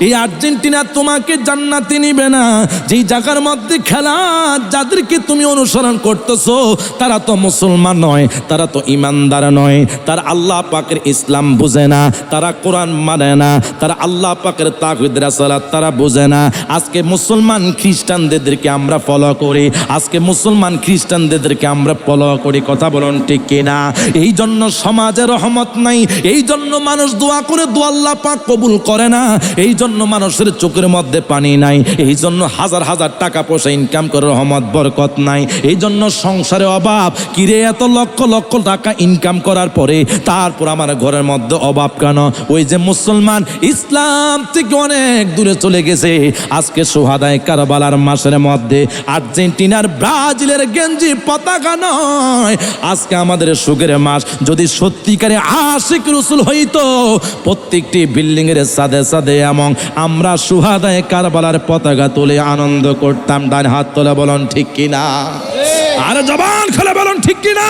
এই আর্জেন্টিনা তোমাকে জান্নাতে নিবে না। যেই জায়গার মধ্যে খেলা, যাদেরকে তুমি অনুসরণ করতেছো তারা তো মুসলমান নয়, তারা তো ইমানদার নয়, তারা আল্লাহ পাকের ইসলাম বুঝে না, তারা কোরআন মানে না, তারা আল্লাহ পাকের তাওহীদ রাসালাত তারা বুঝে না। আজকে মুসলমান খ্রিস্টানদেরকে আমরা ফলো করি, আজকে মুসলমান খ্রিস্টানদেরকে আমরা ফলো করি। কথা বলুন ঠিক কিনা? এই জন্য সমাজে রহমত নাই, এই জন্য মানুষ দোয়া করে দোয়া আল্লাহ পাক কবুল করে না, এই জন্য মানুষের চোখের মধ্যে পানি নাই, এই জন্য হাজার হাজার টাকা পয়সা ইনকাম করে রহমত বরকত নাই, এই জন্য সংসারে অভাব। কিরে এত লক্ষ লক্ষ টাকা ইনকাম করার পরে তারপর আমার ঘরের মধ্যে অভাব কেন? ওই যে মুসলমান ইসলাম থেকে অনেক দূরে চলে গেছে। আজকে শুহাদায়ে কারবালার মাসের মধ্যে আর্জেন্টিনার ব্রাজিলের গেঞ্জি পতাকা নয়, আজকে আমাদের সুখের মাস। যদি সত্যিকারে আশিক রাসূল হইতো, প্রত্যেকটি বিল্ডিং এর সাদে সাদে এবং আমরা শুহাদায়ে কারবালার পতাকা তুলে আনন্দ করতাম। ডান হাত তোলে বলুন ঠিক কিনা? আর জবান খুলে বলুন ঠিক কিনা?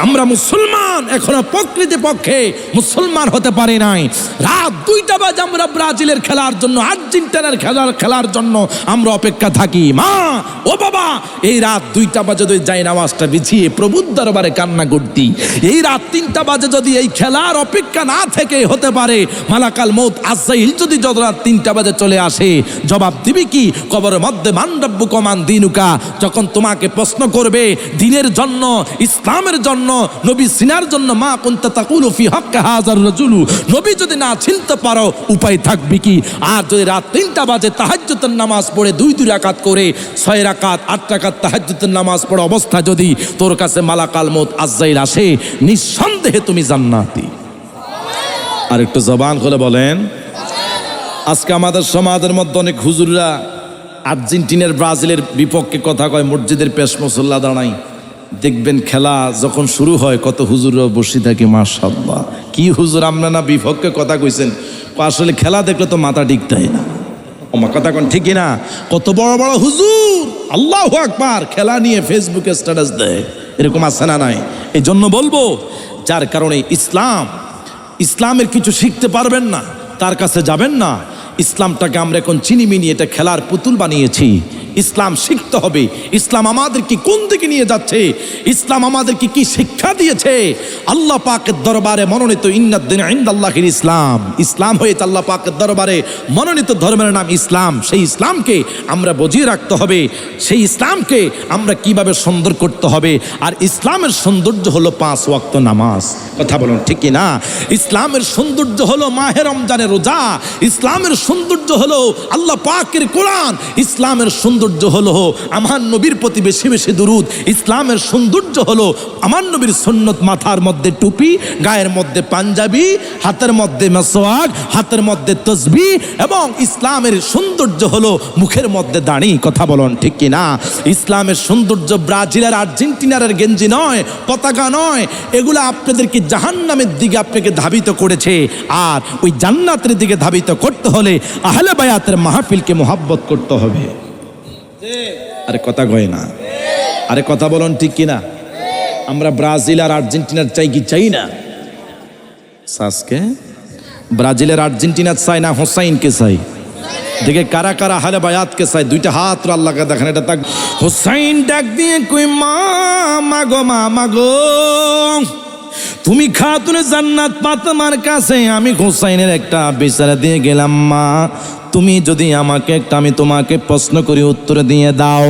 আমরা মুসলমান, এখনো প্রকৃতপক্ষে মুসলমান হতে পারে নাই। রাত 2টা বাজে আমরা ব্রাজিলের খেলার জন্য, আর্জেন্টিনার খেলার জন্য আমরা অপেক্ষা থাকি। মা ও বাবা, এই রাত 2টা বাজে যদি যাই নামাজটা বিছিয়ে প্রভুর দরবারে কান্না করতি, এই রাত 3টা বাজে যদি এই খেলার অপেক্ষা না থেকে হতে পারে মালাকাল মউত আজরাইল যদি যত রাত 3টা বাজে চলে আসে, জবাব দিবি কি? কবরের মধ্যে মান রব্বুকা মান দীনুকা, যখন তোমাকে প্রশ্ন করবে দিনের জন্য, ইসলামের জন্য, নবী সিনার জন্য, মা কুনতা তাকুলু ফি হাক্কা হাযার রাজুলু, নবী যদি না চিনতে পারো উপায় থাকবে কি? আর যদি রাত 3টা বাজে তাহাজ্জুদের নামাজ পড়ে 2 রাকাত করে 6 রাকাত 8 রাকাত তাহাজ্জুদের নামাজ পড়ে অবস্থা যদি তোর কাছে মালাকাল মউত আজরাইল আসে, নিঃসন্দেহে তুমি জান্নাতি। আর একটু জবান খুলে বলেন। আজকে আমাদের সমাজের মধ্যে অনেক হুজুররা আর্জেন্টিনার ব্রাজিলের বিপক্ষে কথা কয়, মসজিদের পেশ মুসল্লা দাঁড়াই, দেখবেন খেলা যখন শুরু হয় কত হুজুররা বসে থাকে। মাশাআল্লাহ, কি হুজুর আমরা না বিপক্ষে কথা কইছেন? আসলে খেলা দেখলে তো মাথা টিকতাই না। আমার কথা কোন ঠিকই না? কত বড় বড় হুজুর, আল্লাহু আকবার, খেলা নিয়ে ফেসবুকে স্ট্যাটাস দেয়, এরকম আছে না নাই? এই জন্য বলবো, যার কারণে ইসলামের কিছু শিখতে পারবেন না, তার কাছে যাবেন না। ইসলামটাকে আমরা এখন চিনিমিনি এটা খেলার পুতুল বানিয়েছি। ইসলাম শিখতে হবে। ইসলাম আমাদেরকে কোন দিকে নিয়ে যাচ্ছে, ইসলাম আমাদেরকে কি শিক্ষা দিয়েছে। আল্লাহ পাকের দরবারে মনোনীত ইন্নাদ-দীন ইনদাল্লাহিল ইসলাম, ইসলাম হয়েছে আল্লাহ পাকের দরবারে মনোনীত ধর্মের নাম ইসলাম। সেই ইসলামকে আমরা বজিয়ে রাখতে হবে, সেই ইসলামকে আমরা কিভাবে সুন্দর করতে হবে। আর ইসলামের সৌন্দর্য হলো 5 ওয়াক্ত নামাজ। কথা বলুন ঠিক কি না? ইসলামের সৌন্দর্য হলো মাহে রমজানের রোজা, ইসলামের সৌন্দর্য হলো আল্লাহ পাকের কোরআন, ইসলামের সৌন্দর্য হলো আমার নবীর প্রতি বেশি বেশি দুরূদ, ইসলামের সৌন্দর্য হলো আমার নবীর সুন্নত, মাথার মধ্যে টুপি, গায়ের মধ্যে পাঞ্জাবি, হাতের মধ্যে মাসওয়াক, হাতের মধ্যে তসবিহ, এবং ইসলামের সৌন্দর্য হলো মুখের মধ্যে দাড়ি। কথা বলুন ঠিক কি না? ইসলামের সৌন্দর্য ব্রাজিলের আর্জেন্টিনার গেঞ্জি নয়, পতাকা নয়, এগুলো আপনাদেরকে জাহান্নামের দিকে আপনাকে ধাবিত করেছে। আর ওই জান্নাতের দিকে ধাবিত করতে হলে আহলে বায়াতের মাহফিলকে মোহাব্বত করতে হবে। আরে কথা কয় না? আরে কথা বলুন ঠিক কিনা? আমরা ব্রাজিল আর আর্জেন্টিনার চাই কি চাই না? আজকে ব্রাজিলের আর্জেন্টিনার চাই না হোসাইনকে চাই? দেখে কারা কারা আহলে বায়াতকে চাই? 2টা হাত আল্লাহকে দেখেন। এটা তাক হোসাইন ডাক দিয়ে কই, মা মাগো, মা মাগো, তুমি খাতুনে জান্নাত ফাতেমার কাছে আমি হোসাইনের একটা বিচারা দিয়ে গেলাম। মা তুমি যদি আমি তোমাকে প্রশ্ন করি উত্তর দিয়ে দাও।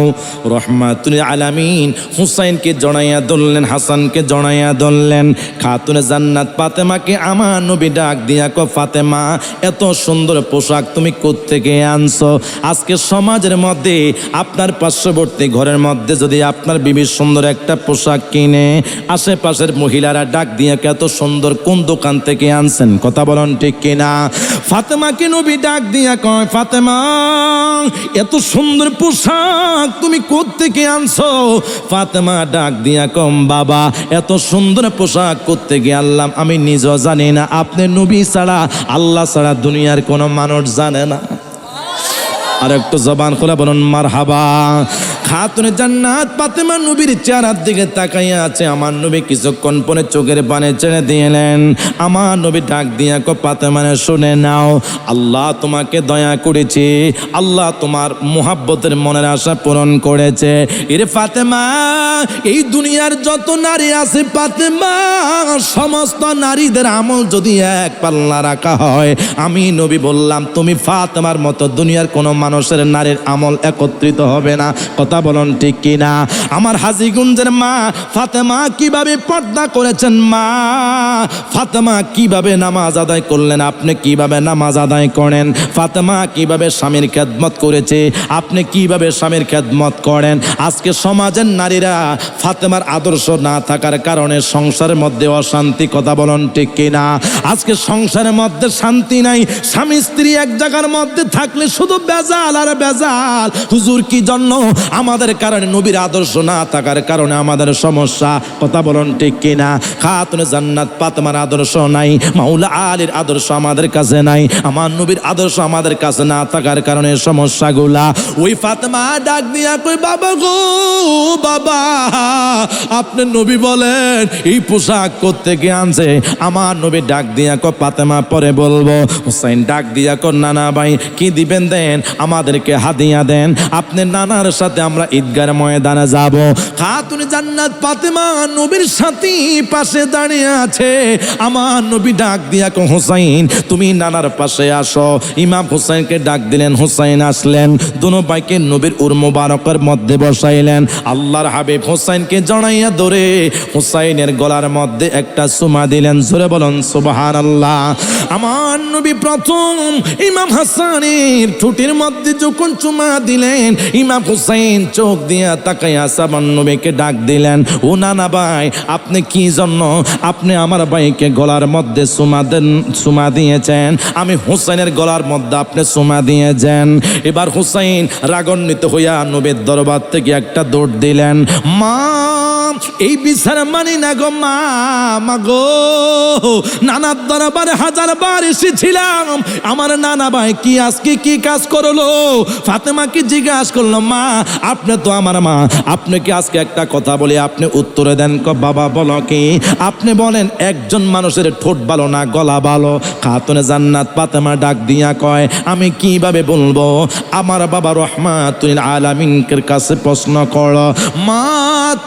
রহমাতুল আলামিন হুসাইনকে জড়াইয়া ধরলেন, হাসানকে জড়াইয়া ধরলেন। খাতুনে জান্নাত ফাতেমাকে আমার নবী ডাক দিয়া কো, ফাতেমা এত সুন্দর পোশাক তুমি কোত্থেকে আনছো? আজকে সমাজের মধ্যে আপনার পার্শ্ববর্তী ঘরের মধ্যে যদি আপনার বিবি সুন্দর একটা পোশাক কিনে, আশেপাশের মহিলারা ডাক দিয়া এত সুন্দর কোন দোকান থেকে আনছেন? কথা বলুন ঠিক কিনা? ফাতেমাকে নবী ডাক দিয়া কয়, ফাতেমা এত সুন্দর পোশাক তুমি কোত্থেকে আনছো? ফাতেমা ডাক দিয়া কম, বাবা এত সুন্দর পোশাক কোত্থেকে আনলাম আমি নিজেও জানি না, আপনি নবী ছাড়া, আল্লাহ ছাড়া দুনিয়ার কোনো মানুষ জানে না। আর একটু জবান খোলা বলুন মারহাবা। খাতুনে জান্নাত ফাতেমা নবীর চেহারার দিকে তাকাইয়া আছে। আমার নবী কিছুক্ষণ পরে চোখের পানি ছেড়ে দিলেন। আমার নবী ডাক দিয়া কো, ফাতেমা শুনে নাও, আল্লাহ তোমাকে দয়া করেছে, আল্লাহ তোমার মুহাব্বতের মনের আশা পূরণ করেছে। এরে ফাতেমা, এই দুনিয়ার যত নারী আছে ফাতেমা, সমস্ত নারীদের আমল যদি এক পাল্লা রাখা হয়, আমি নবী বললাম তুমি ফাতেমার মতো দুনিয়ার কোনো মানুষের নারীর আমল একত্রিত হবে না। কথা বলুন ঠিক কিনা? আমার হাজীগঞ্জের মা ফাতেমা কিভাবে পর্দা করেছেন, মা ফাতেমা কিভাবে নামাজ আদায় করলেন, আপনি কিভাবে নামাজ আদায় করেন, ফাতেমা কিভাবে স্বামীর খেদমত করেছে, আপনি কিভাবে স্বামীর খেদমত করেন। আজকে সমাজের নারীরা ফাতেমার আদর্শ না থাকার কারণে সংসারের মধ্যে অশান্তি। কথা বলুন ঠিক কিনা? আজকে সংসারের মধ্যে শান্তি নাই, স্বামী স্ত্রী এক জায়গার মধ্যে থাকলে শুধু বেজাল আর বেজাল। হুজুর কি জন্য আমাদের কারণে নবীর আদর্শ না থাকার কারণে আমাদের সমস্যা। কথা বলুন ঠিক কিনা? খাতুনে জান্নাত ফাতেমার আদর্শ নাই, মাওলা আলীর আদর্শ আমাদের কাছে নাই, আমার নবীর আদর্শ আমাদের কাছে না থাকার কারণে সমস্যাগুলা। ওই ফাতেমা ডাক দিয়া কই, বাবা গো বাবা, আপনি নবী বলেন এই পোশাক কোত্থেকে আনছে? আমার নবী ডাক দিয়া কই, ফাতেমা পরে বলবো। হুসাইন ডাক দিয়া কই, নানা ভাই কি দিবেন দেন, আমাদেরকে হাদিয়া দেন, আপনার নানার সাথে আমরা ঈদগার ময়দানে যাব। খাতুনে জান্নাত ফাতেমা নবীর সাথী পাশে দাঁড়িয়ে আছে। আমার নবী ডাক দিয়া কই, হুসাইন তুমি নানার পাশে আসো। ইমাম হুসাইনকে ডাক দিলেন, হুসাইন আসলেন, দুনো ভাইকে নবীর উর মুবারকের মধ্যে বসাইলেন। আল্লাহর হাবিব হুসাইনকে জড়াইয়া ধরে হুসাইনের গলার মধ্যে একটা চুমা দিলেন। জোরে বলুন সুবহানাল্লাহ। আমার নবী প্রথম ইমাম হাসানের ঠোঁটের মধ্যে যখন চুমা দিলেন, ইমাম হুসাইন চোখ দিয়া তাকাইয়া আমার নবীকে ডাক দিলেন, ও নানা ভাই আপনি কি জন্য আপনি আমার ভাইকে গলার মধ্যে চুমা দিয়েছেন? আমি হুসাইনের গলার মধ্যে আপনি চুমা দিয়েছেন। এবার হুসাইন রাগান্বিত হইয়া নবীর দরবার থেকে একটা দৌড় দিলেন, মা এই বিচার মানি না গো মা, মাগো নানার দরবারে হাজারবার এসেছিলাম, আমার নানা ভাই কি আজকে কি কাজ করলো? ফাতেমাকে জিজ্ঞাসা করলো, মা আপনি তো আমার মা, আপনি কি আজকে একটা কথা বলে আপনি উত্তরে দেন? বাবা বলো কি? আপনি বলেন একজন মানুষের ঠোঁট ভালো না গলা ভালো? খাতুনে জান্নাত ফাতেমা ডাক দিয়া কয়, আমি কিভাবে বলবো? আমার বাবা রহমাতুল আলামিনের কাছে প্রশ্ন করো, মা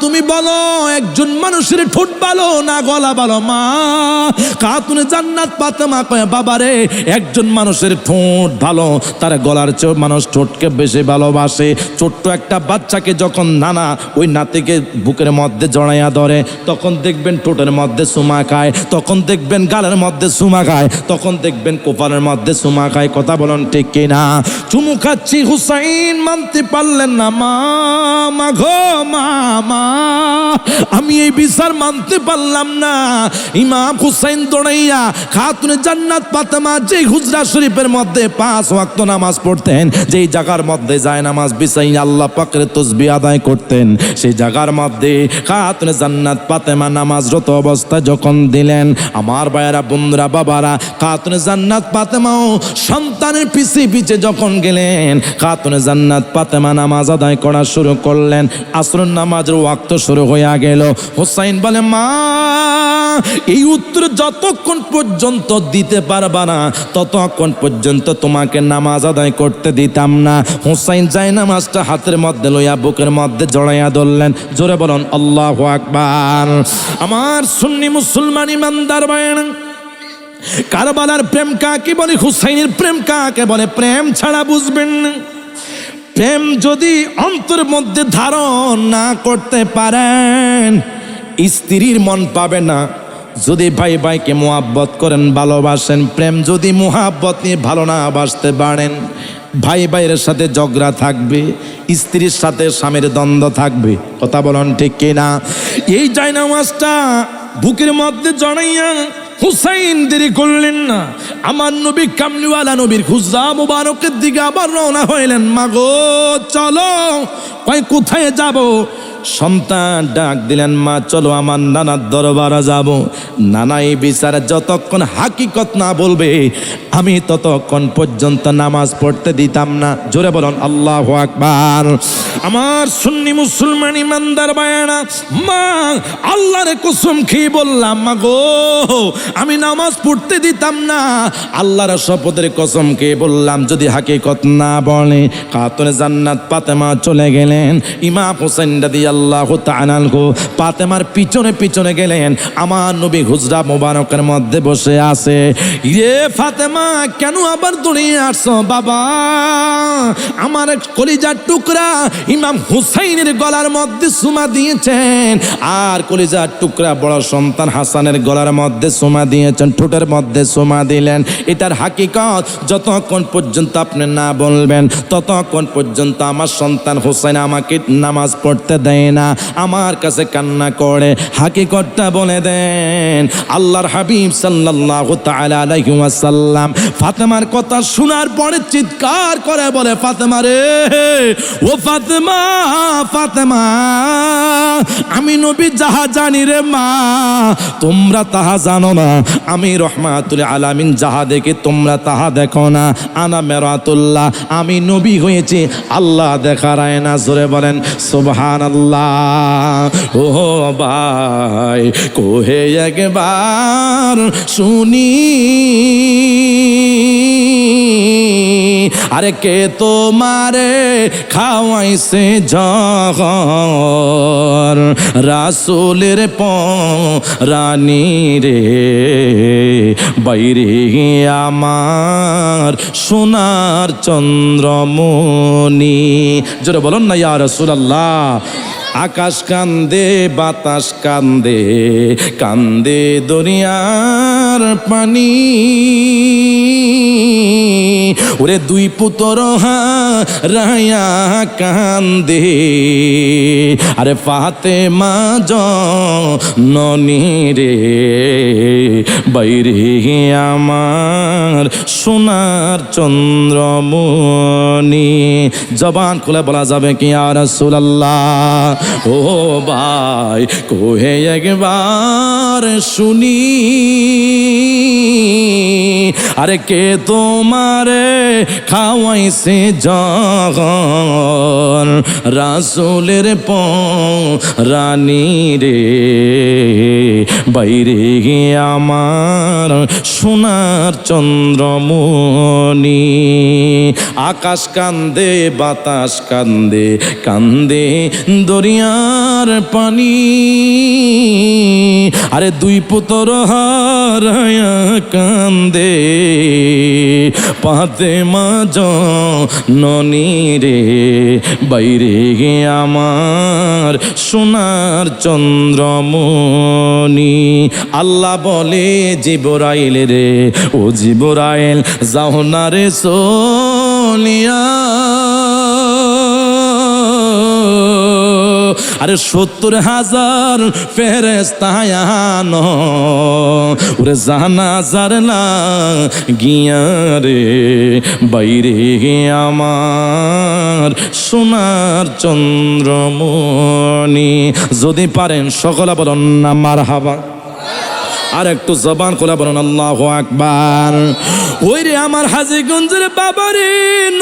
তুমি বলো একজন মানুষের ঠোঁট ভালো না গলা ভালো? মা খাতুনে জান্নাত ফাতেমা কয়, বাবারে একজন মানুষের ঠোঁট ভালো, তার গলার চেয়ে মানুষ ঠোঁটকে বেশি ভালোবাসে। ছোট্ট একটা বাচ্চাকে যখন নানা ওই নাতিকে বুকের মধ্যে জড়াইয়া ধরে, তখন দেখবেন ঠোঁটের মধ্যে চুমা খায়, তখন দেখবেন গালের মধ্যে চুমা খায়, তখন দেখবেন কপালের মধ্যে চুমা খায়। কথা বলুন ঠিক কিনা? চুমু খাচ্ছি হুসাইন মানতে পারলেন না, মা মাগো মা, মা আমি এই বিচার মানতে পারলাম না। ইমাম হুসাইন দৌড়াইয়া খাতুনে জান্নাত ফাতেমা যে হুজরা শরীফের মধ্যে 5 ওয়াক্ত নামাজ পড়তেন, যেই জায়গার মধ্যে যায় নামাজ বিছাইয়া আল্লাহ পাকের তাসবিহ আদায় করতেন, সেই জায়গার মধ্যে খাতুনে জান্নাত ফাতেমা নামাজরত অবস্থা যখন দিলেন, আমার ভাইয়েরা বন্ধুরা বাবারা, খাতুনে জান্নাত ফাতেমাও সন্তানের পিছে পিছে যখন গেলেন, খাতুনে জান্নাত ফাতেমা নামাজ আদায় করা শুরু করলেন। আসরের নামাজের ওয়াক্ত শুরু হয়ে গেল। হুসাইন বলে, মা এই উত্তর যতক্ষণ পর্যন্ত দিতে পারবা না ততক্ষণ পর্যন্ত তোমাকে নামাজ আদায় করতে দিতাম না। হুসাইন যায় নামাজটা হাতের মধ্যে লইয়া বুকের মধ্যে জড়াইয়া ধরলেন। জোরে বলুন আল্লাহু আকবার। আমার সুন্নি মুসলমান ইমানদার ভাইয়েরা, কারবালার প্রেম কাকে বলে, হুসাইনের প্রেম কাকে বলে, প্রেম ছাড়া বুঝবেন না। প্রেম যদি অন্তরের মধ্যে ধারণ না করতে পারেন, স্ত্রীর মন পাবে না। যদি ভাই ভাইকে মোহাব্বত করেন, ভালোবাসেন, প্রেম যদি মোহাব্বত নিয়ে ভালো না বাসতে পারেন, ভাই ভাইয়ের সাথে ঝগড়া থাকবে, স্ত্রীর সাথে স্বামীর দ্বন্দ্ব থাকবে। কথা বলেন ঠিক কিনা? এই জায়নামাজটা বুকের মধ্যে জড়াইয়া হুসাইন দেরি করলেন না, আমার নবী কামলিওয়ালা নবীর খুজরা মুবারকের দিকে আবার রওনা হইলেন। মাগো চলো। কয় কোথায় যাব? সন্তান ডাক দিলেন, মা চলো আমার নানার দরবারে যাব। নানা এই বিচারে যতক্ষণ হাকিকত না বলবে আমি ততক্ষণ পর্যন্ত নামাজ পড়তে দিতাম না। জোরে বলুন আল্লাহু আকবার। আমার সুন্নি মুসলমান ইমানদার ভাইয়েরা, মা আল্লাহর কসম খেয়ে বললাম, মা গো আমি নামাজ পড়তে দিতাম না। আল্লাহর শপথের কসম খেয়ে বললাম যদি হাকিকত না বলে। খাতুনে জান্নাত ফাতেমা চলে গেলেন। ইমাম হুসাইন রাদিয়াল্লাহু তাআলা আনহু ফাতেমার পিছনে পিছনে গেলেন। আমার নবী হুজরা মোবারকের মধ্যে বসে আছে। ইরে ফাতেমা কেন আবার দৌড়িয়ে আসছো? বাবা আমার কলিজার টুকরা ইমাম হুসাইনের গলার মধ্যে চুমা দিয়েছেন, আর কলিজার টুকরা বড় সন্তান হাসানের গলার মধ্যে চুমা দিয়েছেন, ঠোঁটের মধ্যে চুমা দিলেন। এটার হাকিকত যতক্ষণ পর্যন্ত আপনি না বলবেন ততক্ষণ পর্যন্ত আমার সন্তান হুসাইন আমাকে নামাজ পড়তে দেয় চায় না, আমার কাছে কান্না করে। হাকিকতটা বলে দেন। আল্লাহর হাবিব সাল্লাল্লাহু তাআলা আলাইহি ওয়াসাল্লাম ফাতেমার কথা শোনার পরে চিৎকার করে বলে, ফাতেমা রে, ও ফাতেমা, ফাতেমা, আমি নবী যাহা জানি রে মা, তোমরা তাহা জানো না। আমি রহমাতুল আলামিন যাহা দেখি তোমরা তাহা দেখো না। আনা মেরাতুল্লাহ, আমি নবী হয়েছি আল্লাহ দেখার আয়না। জোরে বলেন সুবহানাল্লাহ। ও ভাই কোহে একবার শুনি, আরে কে তোমারে খাওয়াইছে জহর, রাসূলের রানী রে, বাইরে আমার সোনার চন্দ্রমণি। জোরে বলুন না ইয়া রাসূলুল্লাহ। আকাশ কান্দে, বাতাস কান্দে, কান্দে দরিয়ার পানি, ওরে দুই পুত্র হারায়া কান্দে, আরে ফাতেমা জননী রে, বাইরে আমার সোনার চন্দ্রমণি। জবান খুলে বলা যাবে কি ইয়া রাসূলুল্লাহ? ও ভাই কোহে একবার শুনি, আরে কে তোমারে খাওয়াইছে জহর, রাসূলের রানী রে, বাইরে আমার সোনার চন্দ্রমণি। আকাশ কান্দে, বাতাস কান্দে, কান্দে দরিয়ার পানি, আরে দুই পুত্র হারায়া কান্দে, ফাতেমা জননী রে, বাইরে আমার সোনার চন্দ্রমণি। আল্লাহ বলে জিবরাইল রে, ও জিবরাইল যাও না রে চলিয়া, আরে 70,000 ফেরেশতা আনো, ওরে জানাজার লাগিয়া রে, বাইরে আমার সোনার চন্দ্রমণি। যদি পারেন সকলে বলুন না মারহাবা। আর একটু জবান খোলা বলুন আল্লাহু আকবার। ওই রে আমার হাজীগঞ্জের বাবারে,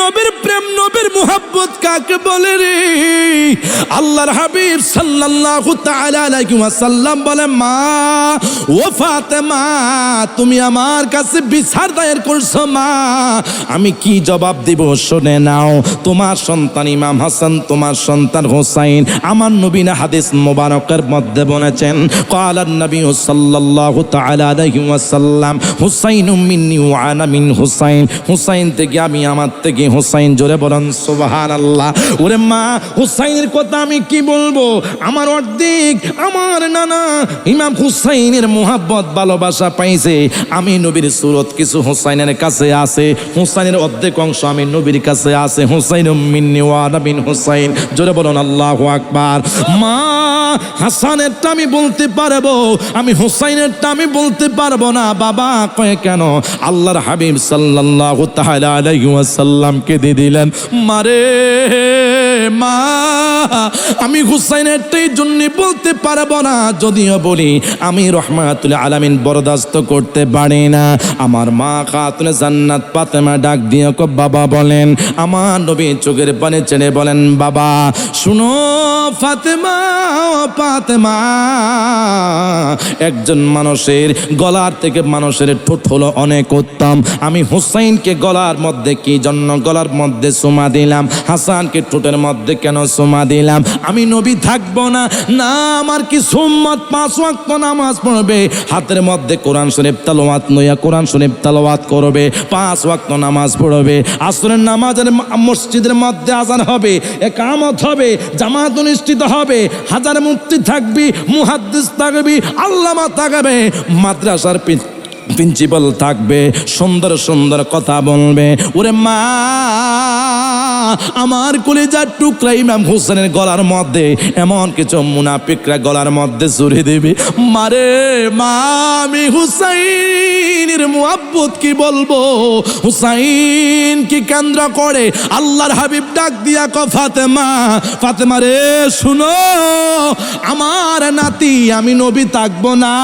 নবীর প্রেম, নবীর মুহাব্বত কাকে বলে রে? আল্লাহর হাবিব সাল্লাল্লাহু তাআলা আলাইহি ওয়াসাল্লাম বলে, মা ও ফাতেমা, তুমি আমার কাছে বিচার দায়ের করছো মা, আমি কি জবাব দিব শুনে নাও। তোমার সন্তান ইমাম হাসান, তোমার সন্তান হুসাইন, আমার নবী না হাদিস মুবারকের মধ্যে বলেছেন, ক্বালান নবী সাল্লাল্লাহু তাআলা আলাইহি ওয়াসাল্লাম, হুসাইনুম মিন্নি ওয়া আনা মিন হুসাইন, হুসাইন থেকে আমি, আমার থেকে হুসাইন। জোরে বলেন সুবহানাল্লাহ। ওরে মা, হুসাইনের কথা আমি কি বলবো? আমার অর্ধেক আমার নানা ইমাম হুসাইনের মুহাব্বত ভালোবাসা পাইছে। আমি নবীর সুরত কিছু হুসাইনের কাছে আছে, হুসাইনের অর্ধেক অংশ আমি নবীর কাছে আছে। হুসাইনুম মিন্নি ওয়া আনা মিন হুসাইন। জোরে বলেন আল্লাহু আকবার। মা, হাসানেরটা আমি বলতে পারবো, আমি হুসাইনেরটা আমি বলতে পারবো না। বাবা কয় কেন? আল্লাহর হাবিব সাল্লাল্লাহু তাআলা আলাইহি ওয়াসাল্লামকে দিয়ে দিলেন, মারে মা, আমি হুসাইনেরটাই জন্য বলতে পারবো না, যদিও বলি আমি রহমাতুল আলামিন বরদাস্ত করতে পারি না। আমার মা খাতুনে জান্নাত ফাতেমা ডাক দিয়ে বাবা বলেন, আমার নবী চোখের পানি ছেড়ে বলেন, বাবা শুনো ফাতেমা, ফাতেমা, একজন মানুষের গলার থেকে মানুষের ঠোঁট হলো অনেক উত্তম। আমি হুসাইনকে গলার মধ্যে কি জন্য গলার মধ্যে চুমা দিলাম, হাসানকে ঠোঁটের মধ্যে কেন চুমা দিলাম? আমি নবী থাকবো না, না আমার কি উম্মত 5 ওয়াক্ত নামাজ পড়বে, হাতের মধ্যে কোরআন শরীফ তেলাওয়াত নয়া কোরআন শরীফ তেলাওয়াত করবে, 5 ওয়াক্ত নামাজ পড়বে, আসরের নামাজের মসজিদের মধ্যে আযান হবে, ইকামত হবে, জামাত অনুষ্ঠিত হবে, হাজার মুফতি থাকবি, মুহাদ্দিস থাকবি, আল্লামা থাকবে, মাদ্রাসার প্রিন্সিপাল থাকবে, সুন্দর সুন্দর কথা বলবে। ওরে মা, আমার কলিজার টুকরা ইমাম হোসেনের গলার মধ্যে এমন কিছু মুনাফিকরা গলার মধ্যে ছুরি দিবে, মারে মা আমি হুসাইনের মুহাব্বত কি বলবো, হুসাইন কি কেন্দ্র করে আল্লাহর হাবিব ডাক দিয়া কয় ফাতেমা, ফাতেমা রে শুনো, আমার নাতি আমি নবী থাকবো না।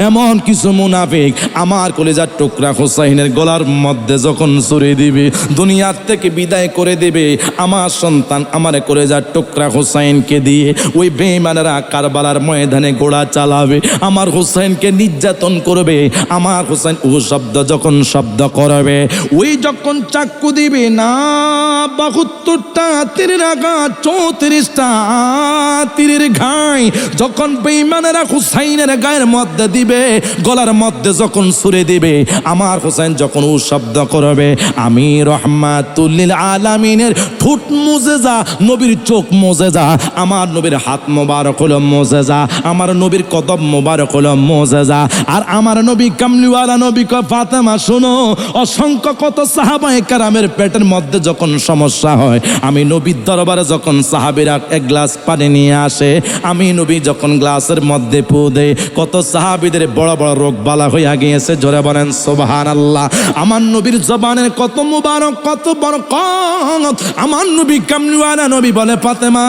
এমন কিছু মুনাফিক আমার কলিজার টুকরা হুসাইনের গলার মধ্যে যখন ছুরি দিবে, দুনিয়ার থেকে বিদায় করে দিবে, আমার সন্তান আমার কলিজার টুকরা হুসাইনকে দিয়ে ওই বেঈমানেরা কারবালার ময়দানে ঘোড়া চালাবে, আমার হুসাইনকে নির্যাতন করবে। আমার হুসাইন ও শব্দ যখন শব্দ করবে, ওই যখন চাক্কু দিবে না 72টা তীরের আঘাত, 34টা তীরের ঘাই যখন বেঈমানেরা হুসাইনের গায়ের মধ্যে দিবে, গলার মধ্যে যখন ছুঁড়ে দিবে, আমার হুসাইন যখন ও শব্দ করবে, আমি রহমাতুল লিল আলামিনের ঠোঁট মুজেজা, নবীর চোখ মুজেজা, আমার নবীর হাত মোবারক হলো মুজেজা, আমার নবীর কদম মোবারক হলো মুজেজা। আর আমার নবী কামলিওয়ালা নবী কয় ফাতেমা শোনো, অসংখ্য কত সাহাবায়ে কেরামের পেটের মধ্যে যখন সমস্যা হয়, আমি নবীর দরবারে যখন সাহাবীরা এক গ্লাস পানি নিয়ে আসে, আমি নবী যখন গ্লাসের মধ্যে পু দেয়, কত সাহাবীদের বড় বড় রোগ বালা হইয়া গিয়েছে, জোরে বলেন সুবহানাল্লাহ। আমার নবীর জবানের কত মুবারক, কত বরকত। আমার নবী কামলিওয়ালা নবী বলে ফাতেমা,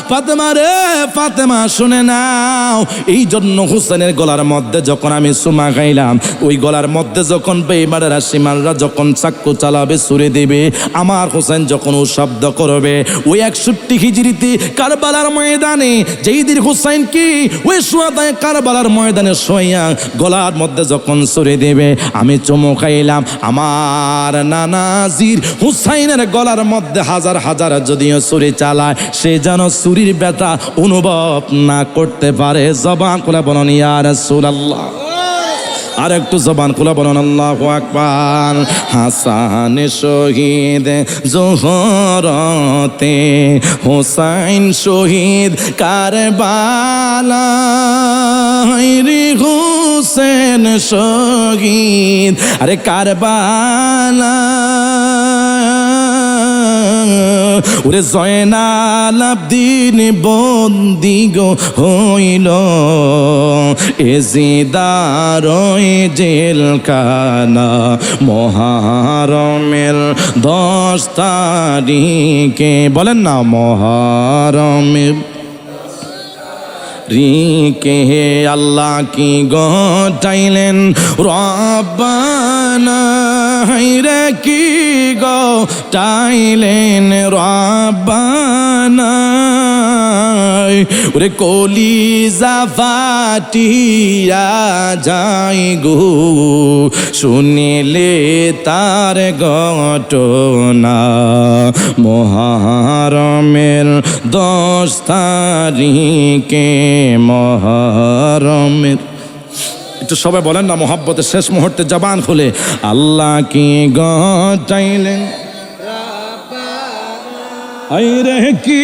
ফাতেমা রে ফাতেমা শুনে নাও, এই জন্য হুসেনের গলার মধ্যে যখন আমি সুমা খাইলাম, ওই গলার মধ্যে যখন বেঈমানেরা সীমানরা যখন চাক্কু চালাবে, ছুরি দিবে, আমার হোসেন যখন ও শব্দ করবে, ওই 61 হিজরিতে কারবালার ময়দানে যেই দিন হুসাইন কি ওই সুয়াদায় কারবালার ময়দানে শোয়া গলার মধ্যে যখন ছুরি দেবে, আমি চুমু খাইলাম, আমার নানাজির হুসাইনের গলার মধ্যে হাজার হাজার যদিও ছুরি চালায়, সে যেন ছুরির ব্যথা অনুভব না করতে পারে। জবান খুলে বলুন ইয়া রাসূলুল্লাহ, আর একটু জবান খুলে বলুন আল্লাহু আকবার। হাসান শহীদ জোহরতে, হুসাইন শহীদ কারবালায় রে, হুসেন শহীদ আরে কারবালা, ওরে জয়নাল আবদিন বন্দি গো হইল, এজিদারই জেলখানা, মহারমের 10 তারিখে, বলেন না মহারমের রিকে আল্লাহ কি গটাইলেন রব্বানা, রে কি গটাইলেন রব্বানা, ওরে কলিজা ফাটিয়া যাই গো শুনিলে তার ঘটনা, মহারমের 10 তারিখে, মহারমের, একটু সবাই বলেন না মোহাব্বতের শেষ মুহূর্তে জবান খুলে, আল্লাহ কি গটাইলেন, আইরে কি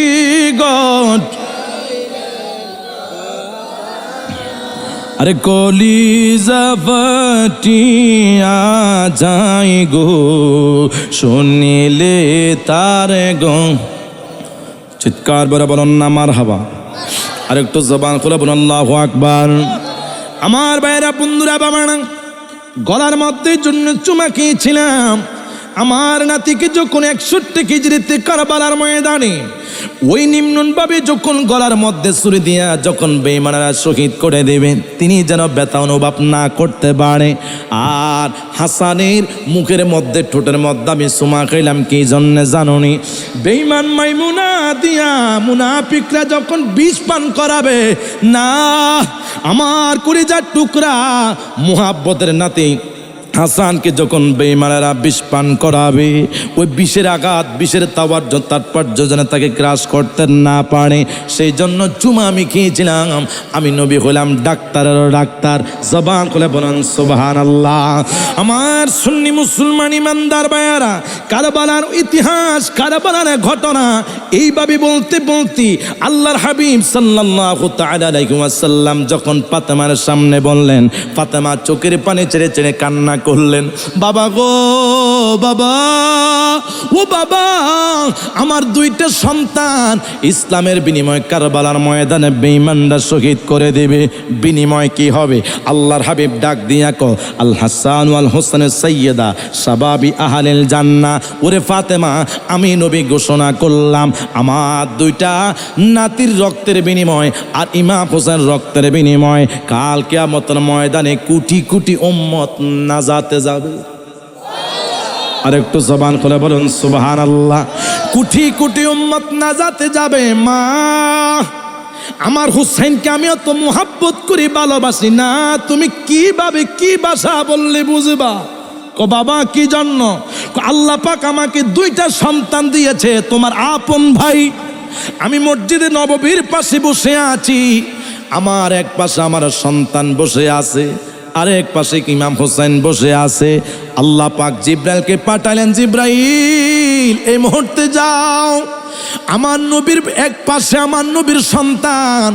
গট, আরে কলিজা ফাটিয়া যাই গো শুনিলে তার গো, চিৎকার বলে বলুন না মারহাবা। আর একটু জবান খুলে বলুন আল্লাহু আকবার। আমার ভাইরা বন্ধুরা বাবারা, গলার মধ্যে জন্য চুমা খেয়েছিলাম, আমার নাতিকে যখন 61 হিজরিতে কারবালার ময়দানে ওই নিম্নভাবে যখন গলার মধ্যে ছুরি দিয়া যখন বেঈমানেরা শহীদ করে দেবেন, তিনি যেন ব্যথা অনুভব না করতে পারে। আর হাসানের মুখের মধ্যে ঠোঁটের মধ্যে আমি সুমা খাইলাম কি জন্য জানুনি, বেঈমান মাইমুনা দিয়া মুনাফিকরা যখন বিষ পান করাবে না, আমার কলিজার টুকরা মুহাব্বতের নাতি হাসানকে যখন বেঈমানেরা বিষ পান করাবে, ওই বিষের আঘাত, বিষের তাৎপর্য যেন তাকে গ্রাস করতে না পারে, সেই জন্য চুমা আমি খেয়েছিলাম। আমি নবী হলাম ডাক্তারেরও ডাক্তার। জবান খুলে বলেন সুবহানাল্লাহ। আমার সুন্নি মুসলমান ইমানদার ভাইয়ারা, কারবালার ইতিহাস, কারবালার ঘটনা এইভাবে বলতে বলতে আল্লাহর হাবিব সাল্লাল্লাহু তাআলা আলাইহি ওয়াসাল্লাম যখন ফাতেমার সামনে বললেন, ফাতেমা চোখের পানি ছেড়ে ছেড়ে কান্না করলেন, বাবা গো বাবা, ও বাবা, আমার দুইটা সন্তান ইসলামের বিনিময়ে কারবালার ময়দানে বেঈমানরা শহীদ করে দেবে। বিনিময় কি হবে? আল্লাহর হাবিব ডাক দিয়া কো, আল হাসান ওয়াল হোসেন সাইয়্যিদা শাবাবি আহলিল জান্নাহ। ওরে ফাতেমা, আমি নবী ঘোষণা করলাম আমার দুইটা নাতির রক্তের বিনিময় আর ইমাম হোসেন রক্তের বিনিময় কাল কিয়ামতের ময়দানে কোটি কোটি উম্মত নাজাতে যাবে। আর একটু জবান খুলে বলুন সুবহানাল্লাহ। কোটি কোটি উম্মত নাজাতে যাবে। মা, আমার হুসাইনকে আমি অত মুহাব্বত করি, ভালোবাসি না, তুমি কিভাবে কি ভাষা বললে বুঝবা? কো বাবা, কি জন্য? আল্লাহ পাক আমাকে দুইটা সন্তান দিয়েছে, তোমার আপন ভাই। আমি মসজিদে নববীর পাশে বসে আছি, আমার এক পাশে আমার সন্তান বসে আছে, আরেক পাশে ইমাম হোসেন বসে আছে। আল্লাহ পাক জিব্রাইলকে পাঠালেন, জিব্রাইল এই মুহূর্তে যাও, আমার নবীর এক পাশে আমার নবীর সন্তান,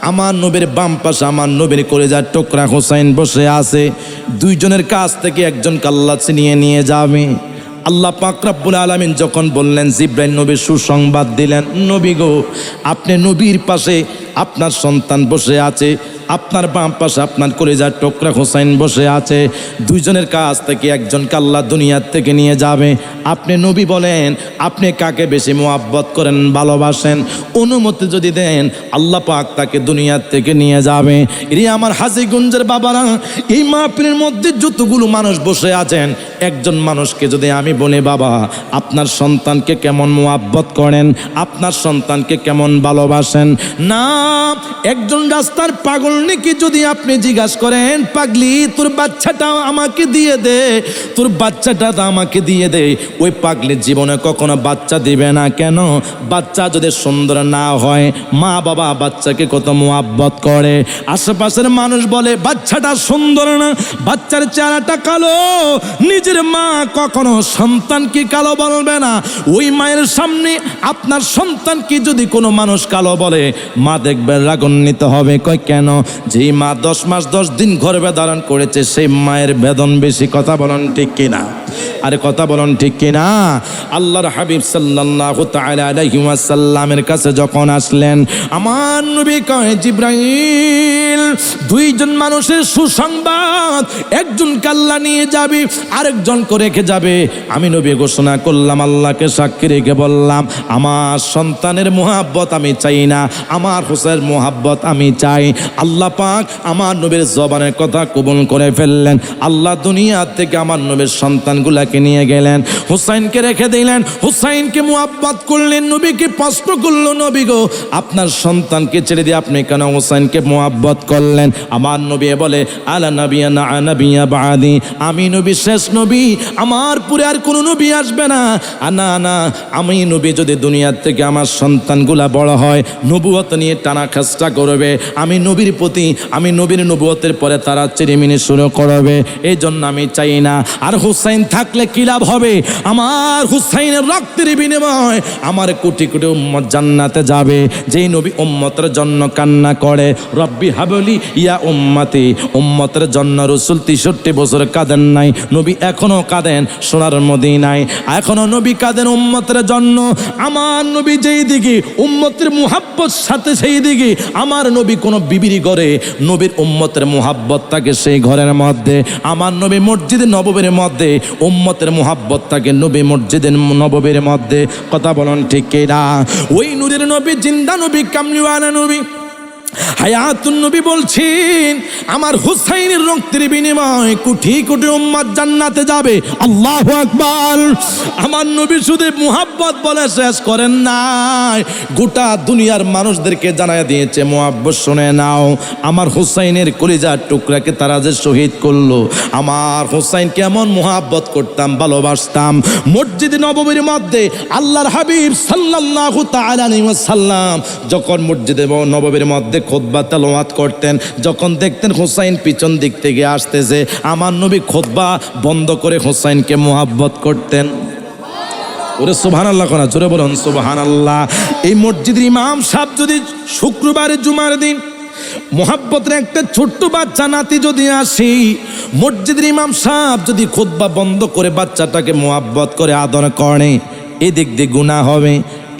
আমার নবীর বাম পাশে আমার নবীর কলিজার টুকরা হোসেন বসে আছে, দুইজনের কাছ থেকে একজনকে আল্লাহ ছিনিয়ে নিয়ে যাবে। আল্লাহ পাক রব্বুল আলামিন যখন বললেন, জিব্রাইল নবীর সুসংবাদ দিলেন, নবী গো, আপনি নবীর পাশে আপনার সন্তান বসে আছে, আপনার বাম পাশে আপনার কলিজার টুকরা হোসেন বসে আছে, দুইজনের কাছ থেকে একজনকে আল্লাহ দুনিয়ার থেকে নিয়ে যাবে। আপনি নবী বলেন, আপনি কাকে বেশি মোহাব্বত করেন, ভালোবাসেন? অনুমতি যদি দেন, আল্লাহ পাক তাকে দুনিয়ার থেকে নিয়ে যাবে। এর আমার হাজীগঞ্জের বাবারা, এই মাহফিলের মধ্যে যতগুলো মানুষ বসে আছেন, একজন মানুষকে যদি আমি বলি, বাবা আপনার সন্তানকে কেমন মোহাব্বত করেন, আপনার সন্তানকে কেমন ভালোবাসেন, না একজন রাস্তার পাগল নাকি যদি আপনি জিজ্ঞাসা করেন, পাগলি তোর বাচ্চাটা আমাকে দিয়ে দে, তোর বাচ্চাটা আমাকে দিয়ে দে, ওই পাগলির জীবনে কখনো বাচ্চা দিবে না। কেন? বাচ্চা যদি সুন্দর না হয়, মা বাবা বাচ্চাকে কত মোহাব্বত করে। আশেপাশের মানুষ বলে বাচ্চাটা সুন্দর না, বাচ্চার চেহারাটা কালো, নিজের মা কখনো সন্তানকে কালো বলবে না। ওই মায়ের সামনে আপনার সন্তানকে যদি কোনো মানুষ কালো বলে, মা দেখবে রাগান্বিত হবে। কয় কেন? যেই মা 10 মাস 10 দিন গর্ভে ধারণ করেছে, সেই মায়ের বেদন বেশি। কথা বলেন ঠিক কিনা? আরে কথা বলেন ঠিক কিনা? আল্লাহর হাবিব সাল্লাল্লাহু তাআলা আলাইহি ওয়াসাল্লামের কাছে যখন আসলেন, আমার নবী কয়, জিব্রাইল দুইজন মানুষের সুসংবাদ, একজন আল্লাহ নিয়ে যাবে, আরেকজনকে রেখে যাবে। আমি নবী ঘোষণা করলাম, আল্লাহকে সাক্ষী রেখে বললাম, আমার সন্তানের মোহাব্বত আমি চাই না, আমার হোসেনের মোহাব্বত আমি চাই। আল্লাহ পাক আমার নবীর জবানের কথা কবুল করে ফেললেন। আল্লাহ দুনিয়া থেকে আমার নবীর সন্তানগুলাকে নিয়ে গেলেন, হুসাইনকে রেখে দিলেন, হুসাইনকে মোহাব্বত করলেন। নবীকে প্রশ্ন করলো, নবী গো, আপনার সন্তানকে ছেড়ে দিয়ে আপনি কেন হুসাইনকে মোহাব্বত করলেন? আমার নবী বলে, আলা নবিয়া না নবিয়া বাদি, আমি নবী শেষ নবী, আমার পরে আর কোনো নবী আসবে না। না না, আমি নবী যদি দুনিয়ার থেকে আমার সন্তানগুলা বড় হয়, নবুয়ত নিয়ে টানা খেস্টা করবে, আমি নবীর প্রতি, আমি নবীর নবুয়তের পরে তারা চিরিমিনি শুরু করবে, এই জন্য আমি চাই না। আর হুসাইন থাকলে কি লাভ হবে? আমার হুসাইনের রক্তের বিনিময় আমার কোটি কোটি উম্মত জান্নাতে যাবে। যেই নবী উম্মতের জন্য কান্না করে, রব্বি হাবলি ইয়া উম্মতি, উম্মতের জন্য রাসূল 63 বছর কাঁদেন নাই, নবী এখনো কাঁদেন সোনার মদিনায়, এখনো নবী কাঁদেন উম্মতের জন্য। আমার নবী যেই দিকে উম্মতের মুহাব্বত সাথে, সেই দিকে আমার নবী কোনো বিবির ঘরে নবীর উম্মতের মুহাব্বত থাকে সেই ঘরের মধ্যে। আমার নবী মসজিদে নববীর মধ্যে উম্মতের মুহাব্বত থাকে নবী মসজিদে নববীর মধ্যে। কথা বলেন ঠিক কিনা? ওই নূরের নবী, জিন্দা নবী, কামলিওয়ালা নবী, হায়াতুন নবী বলছেন, আমার হুসাইনের রক্তের বিনিময় কোটি কোটি উম্মত জান্নাতে যাবে। আল্লাহু আকবার। আমার নবী শুধু মুহাব্বত বলে শেষ করেন নাই, গোটা দুনিয়ার মানুষদেরকে জানায় দিয়েছে, মুহাব্বত শুনে নাও, আমার হুসাইনের কলিজার টুকরাকে তারা যে শহীদ করলো, আমার হুসাইন কেমন মুহাব্বত করতাম, ভালোবাসতাম। মসজিদে নববীর মধ্যে আল্লাহর হাবিব সাল্লাল্লাহু তাআলা আলাইহি ওয়াসাল্লাম যখন মসজিদে নববীর মধ্যে খুতবা তেলাওয়াত করতেন, যখন দেখতেন হুসাইন পিছন দিক থেকে আসতেছে, আমার নবী খুতবা বন্ধ করে হুসাইনকে মুহাব্বত করতেন। ওরে সুবহানাল্লাহ করা, জোরে বলুন সুবহানাল্লাহ। এই মসজিদের ইমাম সাহেব যদি শুক্রবারে জুমার দিন মোহাব্বতের একটা ছোট্ট বাচ্চা নাতি যদি আসি, মসজিদের ইমাম সাহেব যদি খুতবা বন্ধ করে বাচ্চাটাকে মোহাব্বত করে আদর করে, এদিক দিয়ে গুনাহ হবে,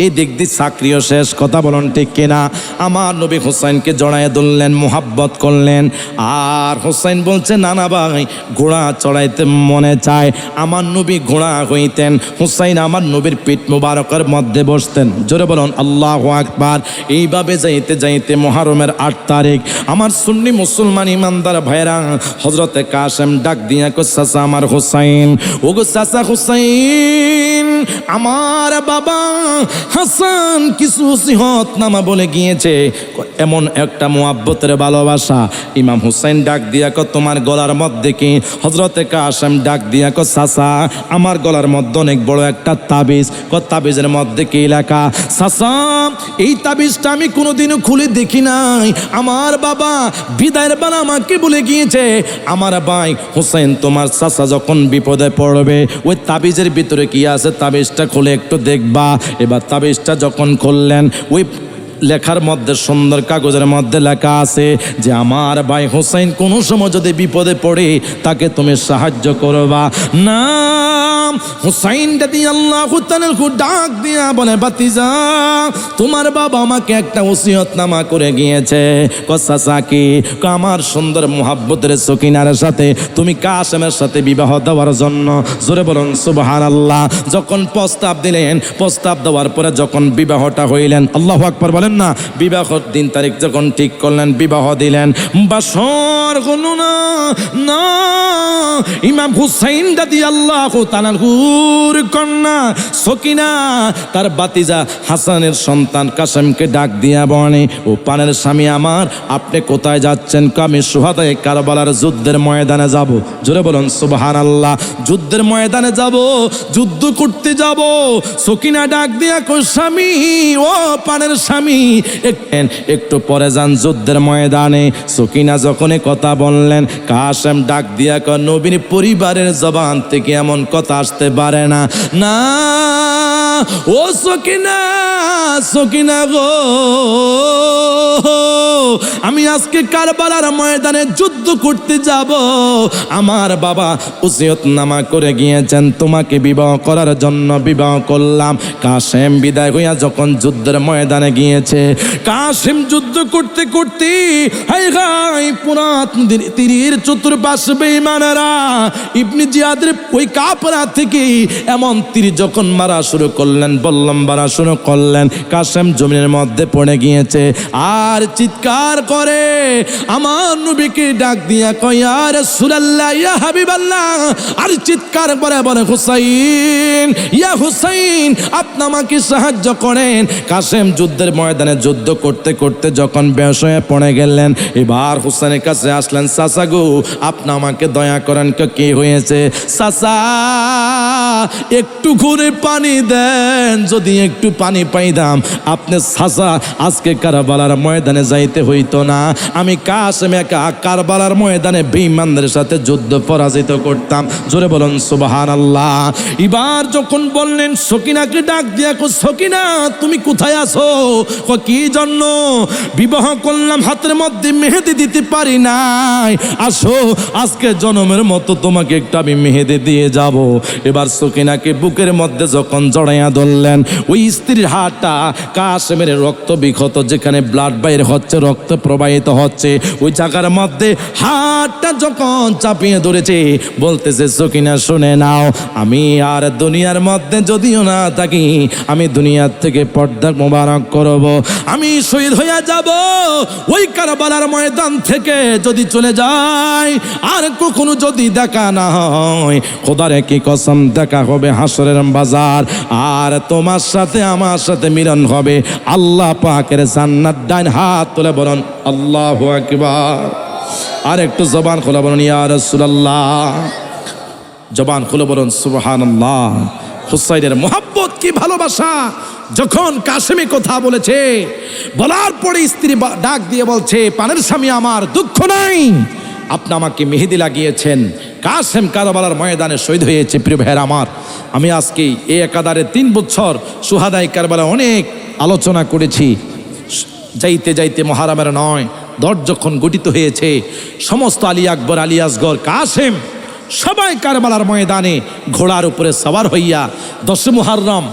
এই দিক দিয়ে চাকরিও শেষ। কথা বলুন ঠিক কিনা? আমার নবী হুসাইনকে জড়ায় ধরলেন, মোহাব্বত করলেন। আর হুসাইন বলছে, নানা ভাই ঘোড়া চড়াইতে মনে চায়। আমার নবী ঘোড়া হইতেন, হুসাইন আমার নবীর পিঠ মুবারকের মধ্যে বসতেন। জোরে বলুন আল্লাহু আকবার। এইভাবে যাইতে যাইতে মুহররমের 8 তারিখ আমার সুন্নি মুসলমান ইমানদার ভাইরা হযরতে কাসেম ডাক দিয়া কো, চাচা আমার হুসাইন, ওগো চাচা হুসাইন, আমার বাবা হাসান কিছু নসিহত নামা বলে গিয়েছে, এমন একটা মুহাব্বতের ভালোবাসা। ইমাম হুসাইন ডাক দিয়া কো, তোমার গলার মধ্যে কি? হযরতে কাসেম ডাক দিয়া কো, চাচা আমার গলার মধ্যে অনেক বড় একটা তাবিজ। তাবিজের মধ্যে কি লেখা? চাচা এই তাবিজটা আমি কোনোদিনও খুলে দেখি নাই, আমার বাবা বিদায়ের বেলা আমাকে বলে গিয়েছে, আমার ভাই হুসাইন তোমার চাচা যখন বিপদে পড়বে ওই তাবিজের ভিতরে কি আছে তাবিজটা খুলে একটু দেখবা। এবার তাবিজটা যখন খুললেন, ওই লেখার মধ্যে সুন্দর কাগজের মধ্যে লেখা আছে যে আমার ভাই হুসাইন কোনো সময় যদি বিপদে পড়ে তাকে তুমি সাহায্য করবা না। হুসাইন রাদিয়াল্লাহু তাআলা ডাক দিয়া বলে, ভাতিজা তোমার বাবা আমাকে একটা ওসিয়তনামা করে গিয়েছে। চাচা কি? আমার সুন্দর মুহাব্বতের সকিনার সাথে তুমি কাসেমের সাথে বিবাহ দেওয়ার জন্য। জোরে বলুন সুবহানাল্লাহ। যখন প্রস্তাব দিলেন, প্রস্তাব দেওয়ার পরে যখন বিবাহটা হইলেন, আল্লাহু আকবার বলেন না, বিবাহর দিন তারিখ যখন ঠিক করলেন, বিবাহ দিলেন, বাসর হলো না। না, ইমাম হুসাইন রাদিয়াল্লাহু তাআলার কন্যা সকিনা তার ভাতিজা হাসানের সন্তান কাসেমকে ডাক দিয়া বলে, ও পানের স্বামী আমার, আপনি কোথায় যাচ্ছেন? আমি শুহাদায়ে কারবালার যুদ্ধের ময়দানে যাব। জোরে বলুন সুবহানাল্লাহ। যুদ্ধের ময়দানে যাব, যুদ্ধ করতে যাব। সকিনা ডাক দিয়া কই, স্বামী ও পানের স্বামী একটু পরে যান যুদ্ধের ময়দানে। সকিনা যখন কথা বললেন, কাসেম ডাক দিয়া কয়, নবীর পরিবারের জবান থেকে এমন কথা আসতে পারে না। না ও সকিনা, সকিনা গো, আমি আজকে কারবালার ময়দানে যুদ্ধ করতে যাব। আমার বাবা ওসিয়তনামা করে গিয়েছেন তোমাকে বিবাহ করার জন্য, বিবাহ করলাম। কাসেম বিদায় হইয়া যখন যুদ্ধের ময়দানে গিয়েছে, কাসেম যুদ্ধ করতে করতে হাই হাই পুরাত নদীর তীরের চতুর্পাশে বেঈমানেরা ইবনে জিয়াদের ওই কাফেরা থেকে এমন তীর যখন মারা শুরু করলেন, বললাম মারা শুরু করলেন, কাসেম জমিনের মধ্যে পড়ে গিয়েছে। আর চিৎকার করে আমার নবীকে ডাক দিয়া কয়, ইয়া রাসূলুল্লাহ, ইয়া হাবিবাল্লাহ। আর চিৎকার করে বলে, হুসাইন, ইয়া হুসাইন, আপনি আমাকে সাহায্য করেন। কাসেম যুদ্ধের ময়দানে যুদ্ধ করতে করতে যখন বেহুশ হয়ে পড়ে গেলেন, এবার হুসাইনের কাছে আসলেন, চাচা গো আপনি আমাকে দয়া করেন। কি হয়েছে? চাচা একটু ঘুরে পানি দেন, যদি একটু পানি পাইতাম আপনি চাচা আজকে কারবালার ময়দানে যাইতে হইতো না। আমি কাসেম একা কারবালার ময়দানে বেঈমানদের সাথে যুদ্ধ পরাজিত করতাম। জোরে বলুন সুবহানাল্লাহ। এবার যখন বললেন, সকিনাকে ডাক দিয়া কো, সকিনা তুমি কোথায় আছো? কি জন্য? বিবাহ করলাম, হাতের মধ্যে মেহেদি দিতে পারি নাই, আসো আজকে জনমের মতো তোমাকে একটা আমি মেহেদি দিয়ে যাব। এবার সকিনাকে বুকের মধ্যে যখন জড়াইয়া ধরলেন, ওই স্ত্রীর হাতটা কাসেমের রক্ত বিক্ষত, যেখানে ব্লাড বাইর হচ্ছে, রক্ত প্রবাহিত হচ্ছে, ওই জায়গার মধ্যে হাতটা যখন চাপিয়ে ধরেছে, বলতেছে, সকিনা শুনে নাও, আমি আর দুনিয়ার মধ্যে যদিও না থাকি, আমি দুনিয়ার থেকে পর্দা মোবারক করব, আমি শহীদ হইয়া যাব। ওই কারবালার ময়দান থেকে যদি চলে যায়, আর কখনো যদি দেখা না হয়, খোদারে কি কসম, দেখা হবে হাসরের বাজার, আর তোমার সাথে আমার সাথে মিলন হবে আল্লাহ পাকের জান্নাত। ডাইন হাত তুলে বলুন আল্লাহু আকবার। আর একটু জবান খুলে বলুন ইয়া রাসূলুল্লাহ। জবান খুলে বলুন সুবহানাল্লাহ। হুসাইনের মুহাব্বত কি ভালোবাসা! যখন কাসেমে কথা বলেছে, বলার পরে স্ত্রী ডাক দিয়ে বলছে, পানের স্বামী আমার, দুঃখ নাই, আপনি আমাকে মেহেদি লাগিয়েছেন। কাসেম কারবালার ময়দানে শহীদ হয়েছে। প্রিয় ভাইয়ের আমার, আমি আজকে এই একাধারে 3 বছর সুহাদায়ে কারবালা অনেক আলোচনা করেছি। যাইতে যাইতে মুহররমের 9 দল যখন গঠিত হয়েছে, সমস্ত আলী আকবর, আলী আসগর, কাসেম সবাই কারবালার ময়দানে ঘোড়ার উপরে সওয়ার হইয়া 10 মুহররম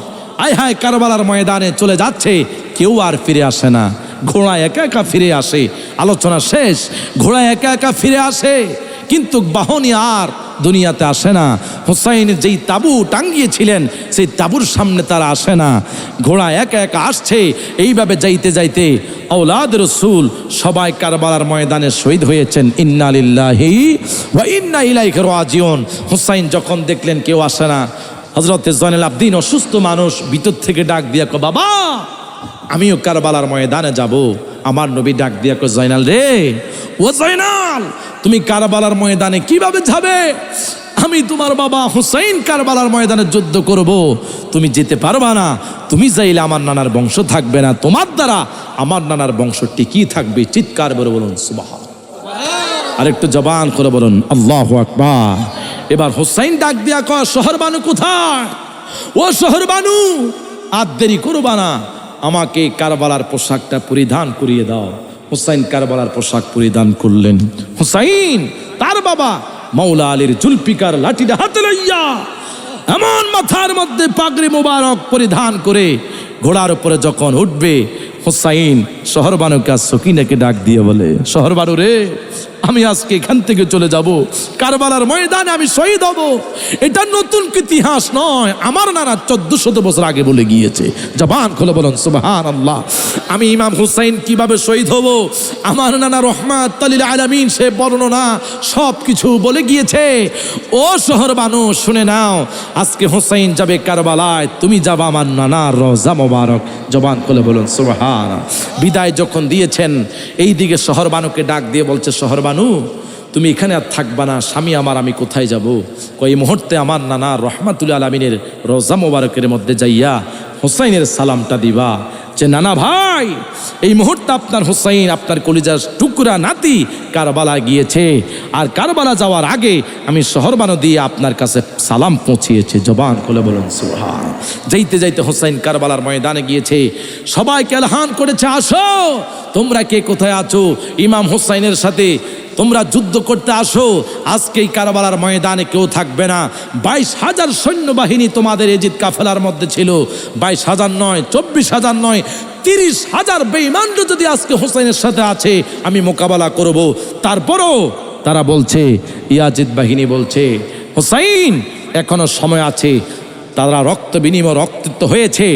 আয় হায় কারবালার ময়দানে চলে যাচ্ছে। কেউ আর ফিরে আসে না, ঘোড়া একা একা ফিরে আসে। আলোচনা শেষ, ঘোড়া একা একা ফিরে আসে, কিন্তু বাহনী আর দুনিয়াতে আসে না। হুসাইন যেই তাবু টাঙ্গিয়েছিলেন সেই তাবুর সামনে তারা আসে না, ঘোড়া একা একা আসছে। এইভাবে যাইতে যাইতে আওলাদ রাসূল সবাই কারবালার ময়দানে শহীদ হয়েছেন। ইন্না লিল্লাহি ওয়া ইন্না ইলাইহি রাজিউন। হুসাইন যখন দেখলেন কেউ আসে না, হযরতে জয়নুল আবদিন অসুস্থ মানুষ ভিতর থেকে ডাক দিয়া কয়, বাবা আমিও কারবালার ময়দানে যাব। আমার নবী ডাক দিয়া কয়, জয়নাল রে, ও জয়নাল, তুমি কারবালার ময়দানে কিভাবে যাবে? আমি তোমার বাবা হুসাইন কারবালার ময়দানে যুদ্ধ করব, তুমি যেতে পারবা না। তুমি যাইলে আমার নানার বংশ থাকবে না, তোমার দ্বারা আমার নানার বংশ টিকিয়ে থাকবে। চিৎকার করে বলুন সুবহান। আরেকটু জবান করে বলুন আল্লাহু আকবার। এবার হুসাইন ডাক দিয়া কয়, শহরবানু কোথায়? ও শহরবানু, আর দেরি করবা না, আমাকে কারবালার পোশাকটা পরিধান করিয়ে দাও। হুসাইন কারবালার পোশাক পরিধান করলেন। হুসাইন তার বাবা মাওলা আলীর জুলফিকার লাঠিটা হাতে লইয়া এমন মাথার মধ্যে পাগড়ি মোবারক পরিধান করে ঘোড়ার উপরে যখন উঠবে, হুসাইন শহরবানুকে সকিনাকে ডাক দিয়ে বলে, শহরবানু রে, আমি আজকে এখান থেকে চলে যাব, কারবালার ময়দানে আমি শহীদ হব। এটা নতুন ইতিহাস নয়, আমার নানা 1400 বছর আগে বলে গিয়েছে। জবান খুলে বলুন সুবহানাল্লাহ। আমি ইমাম হুসাইন কিভাবে শহীদ হব, আমার নানা রহমাতুল লিল আলামিন সে বর্ণনা সব কিছু বলে গিয়েছে। ও শহরবানু শুনে নাও, আজকে হুসাইন যাবে কারবালায়, তুমি যাবা আমার নানার রওজা মোবারক। জবান খুলে বলুন সুবহানাল্লাহ। বিদায় যখন দিয়েছেন, এই দিকে শহরবানুকে ডাক দিয়ে বলছে, শহরবানু তুমি এখানে আর থাকবা না, স্বামী আমার, আমি কোথায় যাব? এই মুহূর্তে আমার নানা রহমাতুল আলামিনের রওজা মোবারকের মধ্যে যাইয়া হুসাইনের সালামটা দিবা যে, নানা ভাই, এই মুহূর্তে আপনার হুসাইন, আপনার কলিজার টুকরা নাতি কারবালা গিয়েছে, আর কারবালা যাওয়ার আগে আমি শহরবানু দিয়ে আপনার কাছে সালাম পৌঁছিয়েছে। জবান খুলে বলুন সুবহান। যাইতে যাইতে হুসাইন কারবালার ময়দানে গিয়েছে, সবাইকে আহ্বান করেছে, আসো তোমরা কে কোথায় আছো, ইমাম হুসাইনের সাথে তোমরা যুদ্ধ করতে আসো। আজকে এই কারবালার ময়দানে কেউ থাকবে না। 22,000 সৈন্যবাহিনী তোমাদের এজিদ কাফেলার মধ্যে ছিল। 22,000 নয়, 24,000 নয়, 30,000 বেঈমান যদি আজকে হুসাইনের সাথে আছে, আমি মোকাবেলা করব। তারপরও তারা বলছে, ইয়াজিদ বাহিনী বলছে, হুসাইন এখনো সময় আছে, তারা রক্ত বিনিময় রক্তাক্ত হয়েছে,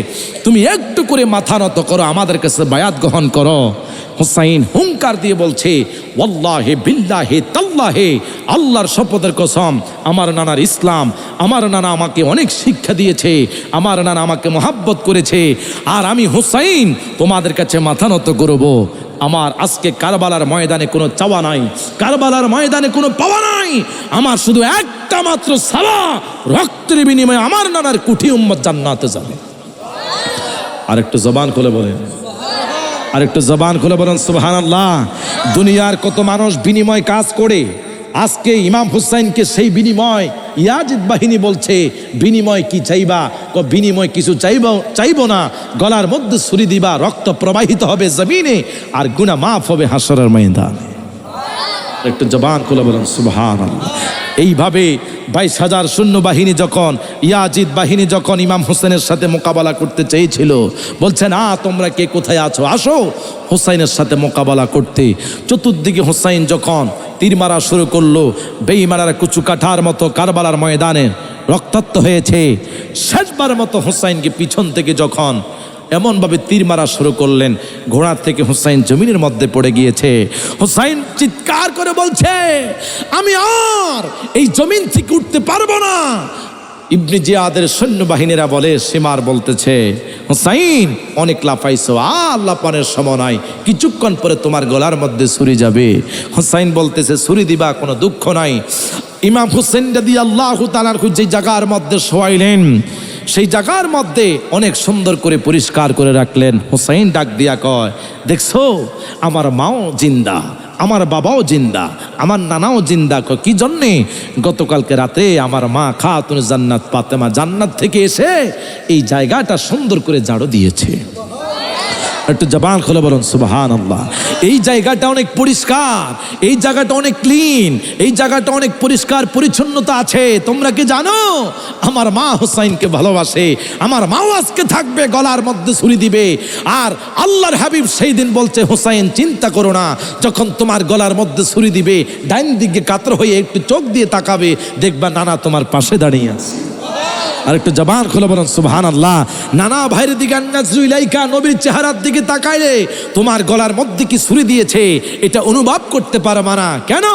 তুমি একটু করে মাথা নত করো, আমাদের কাছে বায়াত গ্রহণ করো। হুসাইন হুঙ্কার দিয়ে বলছে, ওয়াল্লাহি বিল্লাহি তাল্লাহি, আল্লাহর শপথের কসম, আমার নানার ইসলাম, আমার নানা আমাকে অনেক শিক্ষা দিয়েছে, আমার নানা আমাকে মহাব্বত করেছে, আর আমি হুসাইন তোমাদের কাছে মাথা নত করব। আমার আজকে কারবালার ময়দানে কোনো চাওয়া নাই, কারবালার ময়দানে কোনো পাওয়া নাই, আমার শুধু একটা মাত্র সালা, রক্তের বিনিময়ে আমার নানার কুঠি উম্মত জান্নাতে যাবে। আরেকটু জবান খুলে বলেন, আরেকটু জবান খুলে বলেন সুবহানাল্লাহ। দুনিয়ার কত মানুষ বিনিময় কাজ করে, আজকে ইমাম হুসাইনকে সেই বিনিময় ইয়াজিদ বাহিনী বলছে, বিনিময় কি চাইবা? বিনিময় কিছু চাইব না, গলার মধ্যে ছুরি দিবা, রক্ত প্রবাহিত হবে জমিনে, আর গুনাহ মাফ হবে হাসরের ময়দানে। একটু জবান খুলে বলেন সুবহানাল্লাহ। এইভাবে 22,000 সৈন্যবাহিনী যখন, ইয়াজিদ বাহিনী যখন ইমাম হুসাইনের সাথে মোকাবেলা করতে চেয়েছিল, বলছে না তোমরা কে কোথায় আছো, আসো হুসাইনের সাথে মোকাবেলা করতে। চতুর্দিকে হুসাইন যখন তীর মারা শুরু করলো, বেঈমানরা কুচু কাঠার মতো কারবালার ময়দানে রক্তাক্ত হয়েছে। শেষবার মতো হুসাইনকে পিছন থেকে যখন এমনভাবে তীর মারা শুরু করলেন, ঘোড়া থেকে হুসাইন জমিনের মধ্যে পড়ে গিয়েছে। হুসাইন চিৎকার করে বলছে, আমি আর এই জমিন থেকে উঠতে পারবো না। ইবনে জিয়াদের সৈন্যবাহিনীরা বলে, সীমার বলতেছে, হুসাইন অনেক লাফাইছো, আর লাফানোর সময় নাই, কিছুক্ষণ পরে তোমার গলার মধ্যে ছুরি যাবে। হুসাইন বলতেছে, ছুরি দিবা, কোনো দুঃখ নাই। ইমাম হুসাইন রাদিয়াল্লাহু তাআলা যে জায়গার মধ্যে শোয়াইলেন, সেই জায়গার মধ্যে অনেক সুন্দর করে পরিষ্কার করে রাখলেন। হুসাইন ডাক দিয়া কয়, দেখছো আমার মাও জিন্দা, আমার বাবাও জিন্দা, আমার নানাও জিন্দা। কি জন্যে? গতকালকে রাতে আমার মা খাতুন জান্নাত ফাতেমা জান্নাত থেকে এসে এই জায়গাটা সুন্দর করে ঝাড়ু দিয়েছে। একটু জবান খুলে বলুন সুবহানাল্লাহ। এই জায়গাটা অনেক পরিষ্কার, এই জায়গাটা অনেক ক্লিন, এই জায়গাটা অনেক পরিষ্কার পরিচ্ছন্নতা আছে। তোমরা কি জানো আমার মা হুসাইনকে ভালোবাসে, আমার মাও আজকে থাকবে গলার মধ্যে ছুরি দিবে। আর আল্লাহর হাবিব সেই দিন বলছে হুসাইন চিন্তা করো না, যখন তোমার গলার মধ্যে ছুরি দিবে ডাইন দিকে কাতর হয়ে একটু চোখ দিয়ে তাকাবে, দেখবা নানা তোমার পাশে দাঁড়িয়ে আছে। আর একটু জবান খুলে বলুন সুবহানাল্লাহ। নানা ভাইয়ের দিকে আন্নাজরু ইলাইকা, নবীর চেহারার দিকে তাকাইলে তোমার গলার মধ্যে কি ছুরি দিয়েছে এটা অনুভব করতে পারবা না। কেন?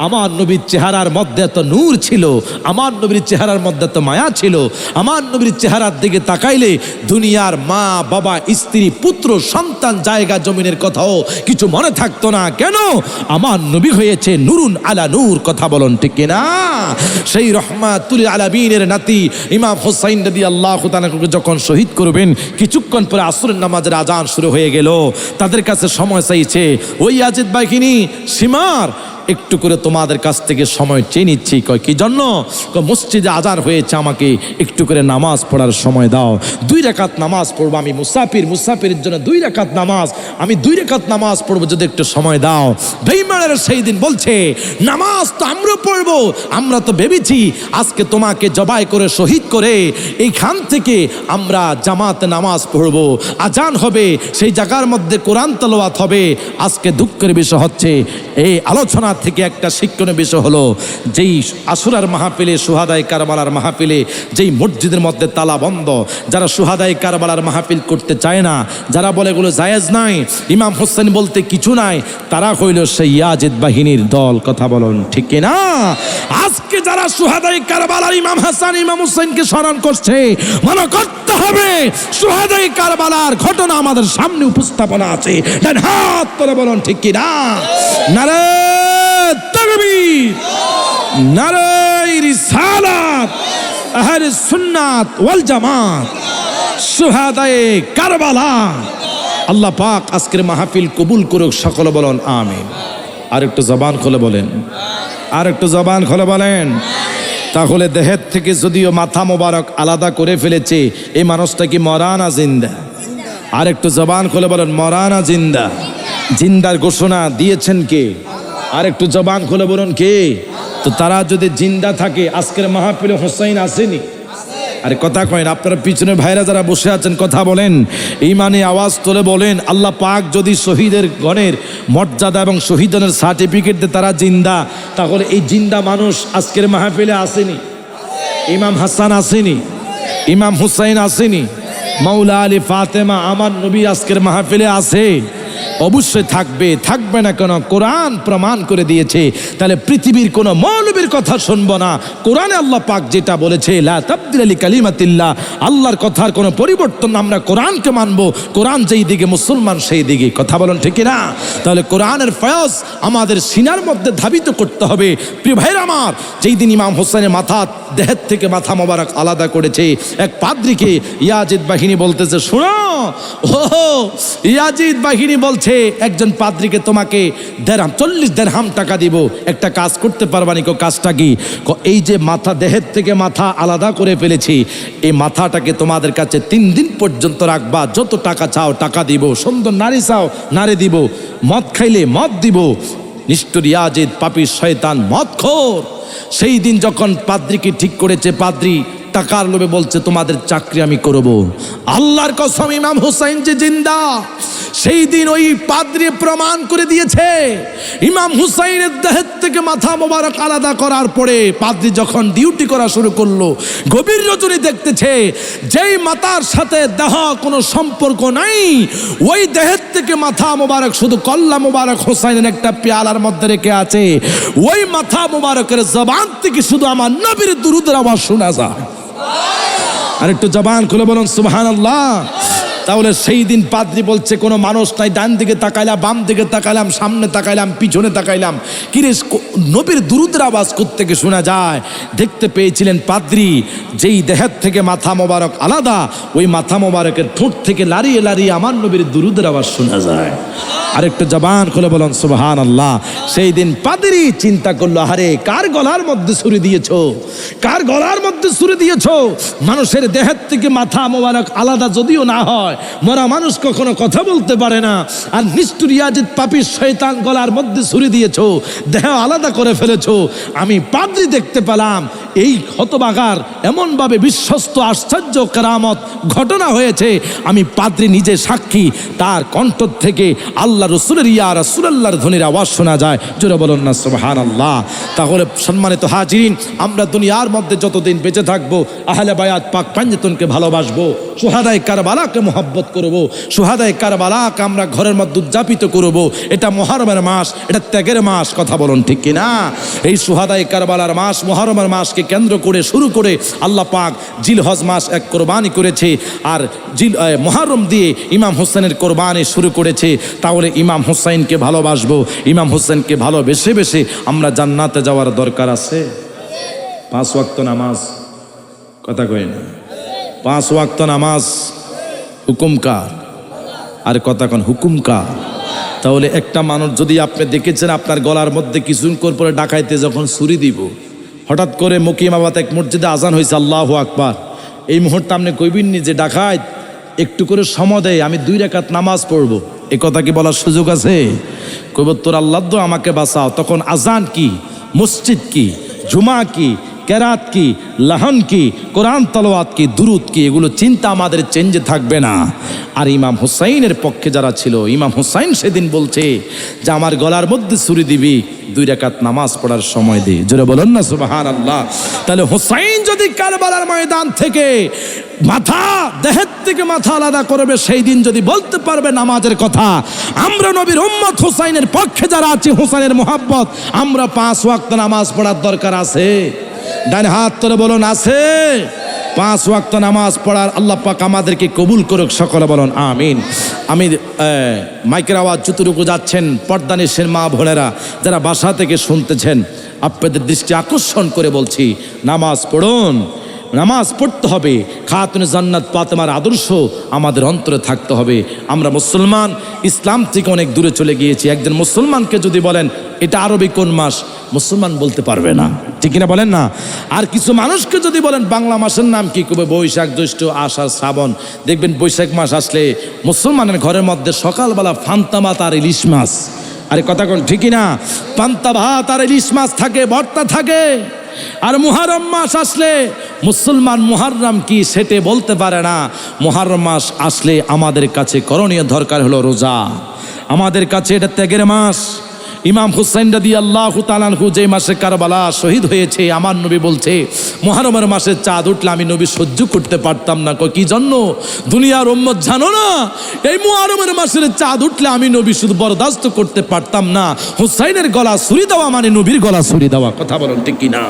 আমার নবীর চেহারার মধ্যে এত নূর ছিল, আমার নবীর চেহারার মধ্যে এত মায়া ছিল। আমার নবীর চেহারার দিকে তাকাইলে দুনিয়ার মা বাবা স্ত্রী পুত্র সন্তান জায়গা জমিনের কথাও কিছু মনে থাকতো না। কেন? আমার নবী হয়েছে নূরুন আলা নূর। কথা বলুন ঠিক কিনা? সেই রহমাতুল আলামিনের নাতি ইমাম হুসাইন রাদিয়াল্লাহু তাআলা যখন শহীদ করবেন, কিছুক্ষণ পরে আসরের নামাজের আজান শুরু হয়ে গেল। তাদের কাছে সময় চাইছে, ওই ইয়াজিদ বাহিনী সীমার একটু করে তোমাদের কাছ থেকে সময় চেয়ে নিচ্ছি। কয় কি জন্য? মসজিদে আজান হয়েছে, আমাকে একটু করে নামাজ পড়ার সময় দাও। 2 রাকাত নামাজ পড়বো, আমি মুসাফিরের জন্য 2 রাকাত নামাজ, আমি 2 রাকাত নামাজ পড়বো, যদি একটু সময় দাও। বেঈমানেরা সেই দিন বলছে নামাজ তো আমরা পড়বো, আমরা তো ভেবেছি আজকে তোমাকে জবাই করে শহীদ করে এইখান থেকে আমরা জামাতে নামাজ পড়বো, আজান হবে, সেই জায়গার মধ্যে কোরআন তেলাওয়াত হবে। আজকে দুঃখের বিষয় হচ্ছে এই আলোচনা থেকে একটা শিক্ষণীয় বিষয় হলো, যেই আশুরার মাহফিলে সুহাদায়ে কারবালার মাহফিলে যেই মসজিদের মধ্যে তালা বন্ধ, যারা সুহাদায়ে কারবালার মাহফিল করতে চায় না, যারা বলে এগুলো জায়েজ নাই, ইমাম হোসেন বলতে কিছু নাই, তারা হইল সেই ইয়াজিদ বাহিনীর দল। কথা বলুন ঠিক কিনা? আজকে যারা সুহাদায়ে কারবালার ইমাম হাসান ইমাম হুসাইনকে স্মরণ করছে, মনে করতে হবে সুহাদায়ে কারবালার ঘটনা আমাদের সামনে উপস্থাপনা আছে। ডান হাত তুলে বলুন ঠিক কিনা? নারে তাকবীর, নারে রিসালাত, আহলে সুন্নাত ওয়াল জামাত, শুহাদায়ে কারবালা। আল্লাহ পাক আজকের মাহফিল কবুল করুক, সকলে বলুন আমিন। আর একটু জবান খুলে বলেন, আর একটু জবান খুলে বলেন। তাহলে দেহের থেকে যদিও মাথা মোবারক আলাদা করে ফেলেছে, এই মানুষটা কি মরা না জিন্দা? আর একটু জবান খুলে বলেন, মরা না জিন্দা? জিন্দার ঘোষণা দিয়েছেন কে? আর একটু জবান খুলে বলুন কে? তো তারা যদি জিন্দা থাকে আজকের মাহফিলে হুসাইন আসেনি? আরে কথা কয়েন, আপনারা পিছনে ভাইরা যারা বসে আছেন কথা বলেন, ইমানে আওয়াজ তুলে বলেন, আল্লাহ পাক যদি শহীদের গণের মর্যাদা এবং শহীদের সার্টিফিকেট দিয়ে তারা জিন্দা, তাহলে এই জিন্দা মানুষ আজকের মাহফিলে আসেনি? ইমাম হাসান আসেনি? ইমাম হুসাইন আসেনি? মাওলা আলী ফাতেমা আমার নবী আজকের মাহফিলে আছে? অবশ্যই থাকবে, থাকবে না কেন? কোরআন প্রমাণ করে দিয়েছে। তাহলে পৃথিবীর কোন মৌলবীর কথা শুনবো না। কোরআনে আল্লাহ পাক যেটা বলেছে, লা তাবদীলা লিকালিমাতিল্লাহ, আল্লাহর কথার কোনো পরিবর্তন, আমরা কোরআনকে মানবো। কোরআন যেই দিকে মুসলমান সেই দিকে। কথা বলেন ঠিক না? তাহলে কোরআনের ফয়জ আমাদের সিনার মধ্যে ধাবিত করতে হবে। প্রিয় ভাইরা আমার, যেই দিন ইমাম হোসেনের মাথা দেহের থেকে মাথা মোবারক আলাদা করেছে, এক পাদ্রীকে ইয়াজিদ বাহিনী বলতেছে, শোনো ও ইয়াজিদ বাহিনী বলছে একজন পাদ্রীকে তোমাকে 40 দিরহাম টাকা দিব, একটা কাজ করতে পারবানি? কাজটা কি? এই যে মাথা দেহের থেকে মাথা আলাদা করে ফেলেছি, এই মাথাটাকে তোমাদের কাছে 3 দিন পর্যন্ত রাখবা, যত টাকা চাও টাকা দিব, সুন্দর নারী চাও নারী দিব, মদ খাইলে মদ দিব। নিষ্ঠুর ইয়াজিদ পাপী শয়তান মদখোর সেই দিন যখন পাদ্রীকে ঠিক করেছে, পাদ্রী টাকার লোভে বলছে তোমাদের চাকরি আমি করব। আল্লাহর কসম ইমাম হুসাইন যে জিন্দা, সেই দিন ওই পাদ্রী প্রমাণ করে দিয়েছে। ইমাম হুসাইনের দেহের থেকে মাথা মোবারক আলাদা করার পরে পাদ্রী যখন ডিউটি করা শুরু করলো, গভীর রজনী দেখতেছে যেই মাথার সাথে দেহ কোনো সম্পর্ক নাই, ওই দেহের থেকে মাথা মোবারক শুধু কল্লা মোবারক হুসাইনের একটা পেয়ালার মধ্যে রেখে আছে। ওই মাথা মোবারকের জবান থেকে শুধু আমার নবীর দুরূদের আওয়াজ শোনা যায়। আর একটু জবান খুলে বলুন সুবহানাল্লাহ। তাহলে সেই দিন পাদ্রী বলছে কোনো মানুষ নাই, ডান দিকে তাকাইলাম, বাম দিকে তাকাইলাম, সামনে তাকাইলাম, পিছনে তাকাইলাম, কিরে নবীর দুরূদের আওয়াজ কোত্থেকে শোনা যায়? দেখতে পেয়েছিলেন পাদ্রী যেই দেহের থেকে মাথা মোবারক আলাদা, ওই মাথা মোবারকের ঠোঁট থেকে লাড়িয়ে লাড়িয়ে আমার নবীর দুরূদের আওয়াজ শোনা যায়। আরেকটু জবান খুলে বলুন সুবহানাল্লাহ। সেই দিন পাদ্রী চিন্তা করলো, আরে কার গলার মধ্যে ছুরি দিয়েছো, কার গলার মধ্যে ছুরি দিয়েছো? মানুষের দেহের থেকে মাথা মোবারক আলাদা যদিও না হয়, মরা মানুষ কখনো কথা বলতে পারে না, আর নিষ্ঠুর ইয়াজিদ পাপী শয়তান গলার মধ্যে ছুরি দিয়েছো, দেহ আলাদা করে ফেলেছো। আমি পাদ্রী দেখতে পেলাম এই হতবাগার এমনভাবে বিশ্বস্ত আশ্চর্য কেরামত ঘটনা হয়েছে, আমি পাদ্রী নিজে সাক্ষী। তার কণ্ঠ থেকে আল্লাহ রসুলের ইয়া রাসূলুল্লাহর ধ্বনির আওয়াজ শোনা যায়। জোরে বলুন না সুবহানাল্লাহ। তাহলে সম্মানিত হাজিরিন, আমরা দুনিয়ার মধ্যে যতদিন বেঁচে থাকবো আহলে বায়াত পাক পাঞ্জেতনকে ভালোবাসবো, সুহাদায়ে কারবালাকে মহব্বত করব, সুহাদায়ে কারবালাকে আমরা ঘরের মধ্যে উদযাপিত করব। এটা মুহররমের মাস, এটা ত্যাগের মাস, কথা বলুন ঠিক কিনা? এই সুহাদায়ে কারবালার মাস, মুহররমের মাসকে কেন্দ্র করে শুরু করে আল্লাহ পাক জিলহজ মাস এক কোরবানি করেছে, আর মুহররম দিয়ে ইমাম হোসেনের কোরবানি শুরু করেছে। তাহলে ইমাম হোসেনকে ভালোবাসবো, ইমাম হোসেনকে ভালোবেসে বেশে আমরা জান্নাতে যাওয়ার দরকার আছে। 5 ওয়াক্ত নামাজ, কথা কই না, 5 ওয়াক্ত নামাজ হুকুম কার? আর কথা কোন হুকুম কার? তাহলে একটা মানুষ যদি আপনি দেখেছেন আপনার গলার মধ্যে কিছুক্ষণ পরে ডাকাইতে যখন ছুরি দিব, হঠাৎ করে মুকিমাবাদ এক মসজিদে আজান হয়েছে আল্লাহু আকবার, এই মুহূর্তে আপনি কইবেননি যে ডাকাত একটু করে সময় দেয়, আমি 2 রাকাত নামাজ পড়বো, এ কথা কি বলার সুযোগ আছে? কইব তোর আল্লাহ দো আমাকে বাঁচাও। তখন আজান কি, মসজিদ কি, জুমা কি, কেরাত কি, লাহন কি, কোরআন তালাওয়াত কি, দুরুদ কি, এগুলো চিন্তা আমাদের চেঞ্জে থাকবে না। আর ইমাম হুসাইনের পক্ষে যারা ছিল, ইমাম হুসাইন সেদিন বলছে যে আমার গলার মধ্যে ছুরি দিবি, 2 রাকাত নামাজ পড়ার সময় দে। জোরে বলুন না সুবহানাল্লাহ। তাহলে হুসাইন যদি কারবালার ময়দান থেকে মাথা, দেহের থেকে মাথা আলাদা করবে, সেই দিন যদি বলতে পারবে নামাজের কথা, আমরা নবীর উম্মত হুসাইনের পক্ষে যারা আছি, হুসাইনের মোহাব্বত, আমরা 5 ওয়াক্ত নামাজ পড়ার দরকার আছে? ডান হাত তুলে বলুন আছে। 5 ওয়াক্ত নামাজ পড়ার আল্লাহ পাক আমাদেরকে কবুল করুক, সকলে বলুন আমিন। আমি মাইকের আওয়াজ যতটুকু যাচ্ছেন, পর্দানিশের মা বোনেরা যারা বাসা থেকে শুনতেছেন, আপনাদের দৃষ্টি আকর্ষণ করে বলছি, নামাজ পড়ুন, নামাজ পড়তে হবে। খাতুনে জান্নাত ফাতেমার আদর্শ আমাদের অন্তরে থাকতে হবে। আমরা মুসলমান, ইসলাম থেকে অনেক দূরে চলে গিয়েছি। একজন মুসলমানকে যদি বলেন এটা আরবি কোন মাস, মুসলমান বলতে পারবে না, ঠিক কিনা বলেন না? আর কিছু মানুষকে যদি বলেন বাংলা মাসের নাম কি, কবে বৈশাখ, জ্যৈষ্ঠ, আষাঢ়, শ্রাবণ। দেখবেন বৈশাখ মাস আসলে মুসলমানের ঘরের মধ্যে সকালবেলা পান্তা ভাত আর ইলিশ মাছ, আরে কথা কোন ঠিকই না, পান্তা ভাত আর ইলিশ মাছ থাকে, ভর্তা থাকে। আর মুহররম মাস আসলে মুসলমান মুহররম কি সেটা বলতে পারে না। মুহররম মাস আসলে আমাদের কাছে করণীয় দরকার হলো রোজা। আমাদের কাছে এটা ত্যাগের মাস। ইমাম হুসাইন রাদিয়াল্লাহু তাআলা আনহু যে মাসে কারবালা শহীদ হয়েছে, আমার নবী বলছে মুহররমের মাসে চাঁদ উঠলে আমি নবী সহ্য করতে পারতাম না। কি জন্য? দুনিয়ার উম্মত জানো না, এই মুহররমের মাসের চাঁদ উঠলে আমি নবী শুধু বরদাস্ত করতে পারতাম না। হুসাইনের গলা ছুরি দেওয়া মানে নবীর গলা ছুরি দেওয়া, কথা বলেন ঠিক কিনা?